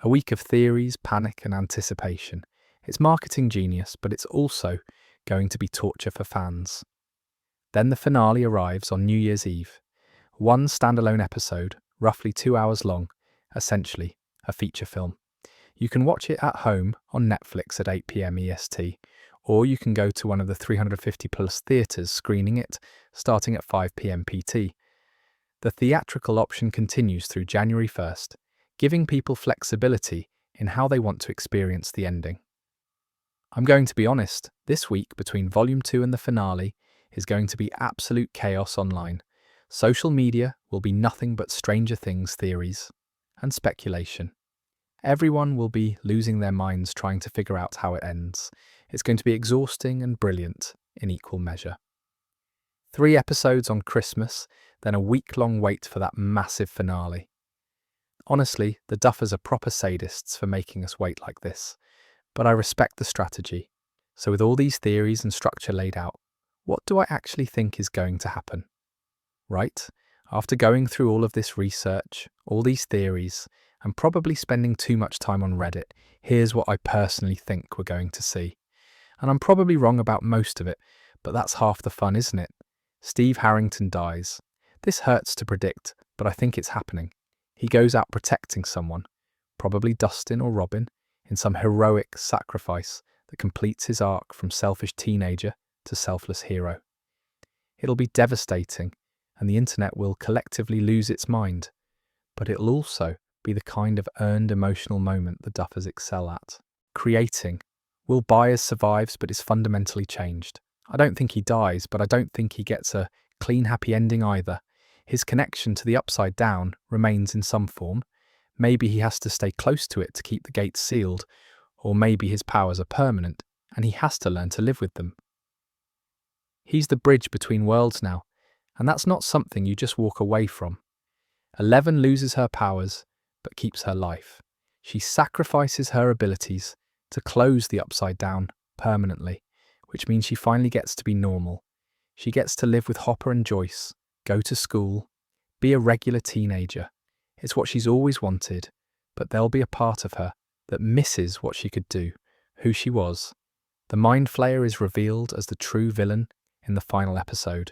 Speaker 1: A week of theories, panic and anticipation. It's marketing genius, but it's also going to be torture for fans. Then the finale arrives on New Year's Eve. One standalone episode, roughly 2 hours long, essentially a feature film. You can watch it at home on Netflix at 8 p.m. EST, or you can go to one of the 350 plus theatres screening it, starting at 5 p.m. PT. The theatrical option continues through January 1st, giving people flexibility in how they want to experience the ending. I'm going to be honest, this week between Volume 2 and the finale is going to be absolute chaos online. Social media will be nothing but Stranger Things theories and speculation. Everyone will be losing their minds trying to figure out how it ends. It's going to be exhausting and brilliant in equal measure. 3 episodes on Christmas, then a week-long wait for that massive finale. Honestly, the Duffers are proper sadists for making us wait like this, but I respect the strategy. So with all these theories and structure laid out, what do I actually think is going to happen? Right? After going through all of this research, all these theories, and probably spending too much time on Reddit, here's what I personally think we're going to see. And I'm probably wrong about most of it, but that's half the fun, isn't it? Steve Harrington dies. This hurts to predict, but I think it's happening. He goes out protecting someone, probably Dustin or Robin, in some heroic sacrifice that completes his arc from selfish teenager to selfless hero. It'll be devastating, and the internet will collectively lose its mind, but it'll also be the kind of earned emotional moment the Duffers excel at. Creating. Will Byers survives but is fundamentally changed. I don't think he dies, but I don't think he gets a clean, happy ending either. His connection to the Upside Down remains in some form. Maybe he has to stay close to it to keep the gates sealed, or maybe his powers are permanent, and he has to learn to live with them. He's the bridge between worlds now, and that's not something you just walk away from. 11 loses her powers, but keeps her life. She sacrifices her abilities to close the Upside Down permanently, which means she finally gets to be normal. She gets to live with Hopper and Joyce, go to school, be a regular teenager. It's what she's always wanted, but there'll be a part of her that misses what she could do, who she was. The Mind Flayer is revealed as the true villain in the final episode.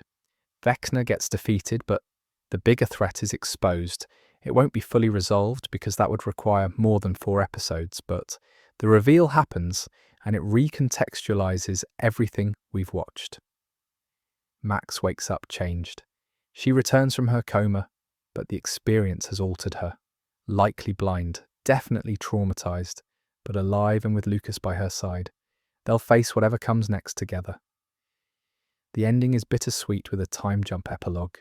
Speaker 1: Vecna gets defeated, but the bigger threat is exposed. It won't be fully resolved because that would require more than 4 episodes, but the reveal happens and it recontextualizes everything we've watched. Max wakes up changed. She returns from her coma, but the experience has altered her. Likely blind, definitely traumatized, but alive and with Lucas by her side. They'll face whatever comes next together. The ending is bittersweet with a time jump epilogue.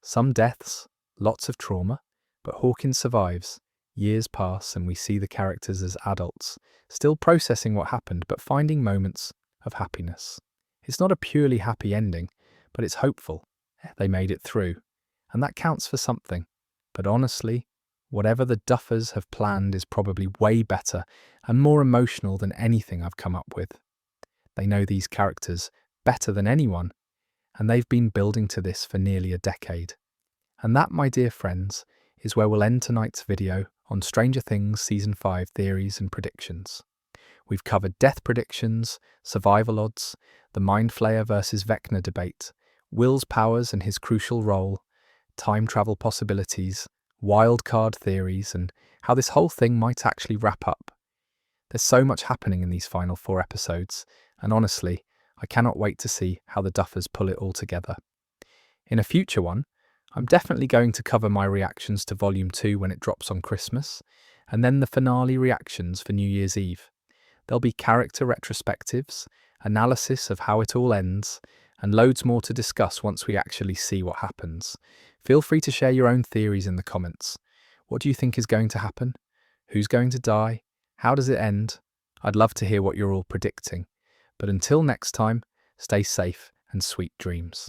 Speaker 1: Some deaths, lots of trauma, but Hawkins survives. Years pass and we see the characters as adults, still processing what happened but finding moments of happiness. It's not a purely happy ending, but it's hopeful. They made it through, and that counts for something. But honestly, whatever the Duffers have planned is probably way better and more emotional than anything I've come up with. They know these characters better than anyone, and they've been building to this for nearly a decade. And that, my dear friends, is where we'll end tonight's video on Stranger Things Season 5 theories and predictions. We've covered death predictions, survival odds, the Mind Flayer versus Vecna debate, Will's powers and his crucial role, time travel possibilities, wildcard theories, and how this whole thing might actually wrap up. There's so much happening in these final 4 episodes, and honestly, I cannot wait to see how the Duffers pull it all together. In a future one, I'm definitely going to cover my reactions to Volume 2 when it drops on Christmas, and then the finale reactions for New Year's Eve. There'll be character retrospectives, analysis of how it all ends, and loads more to discuss once we actually see what happens. Feel free to share your own theories in the comments. What do you think is going to happen? Who's going to die? How does it end? I'd love to hear what you're all predicting. But until next time, stay safe and sweet dreams.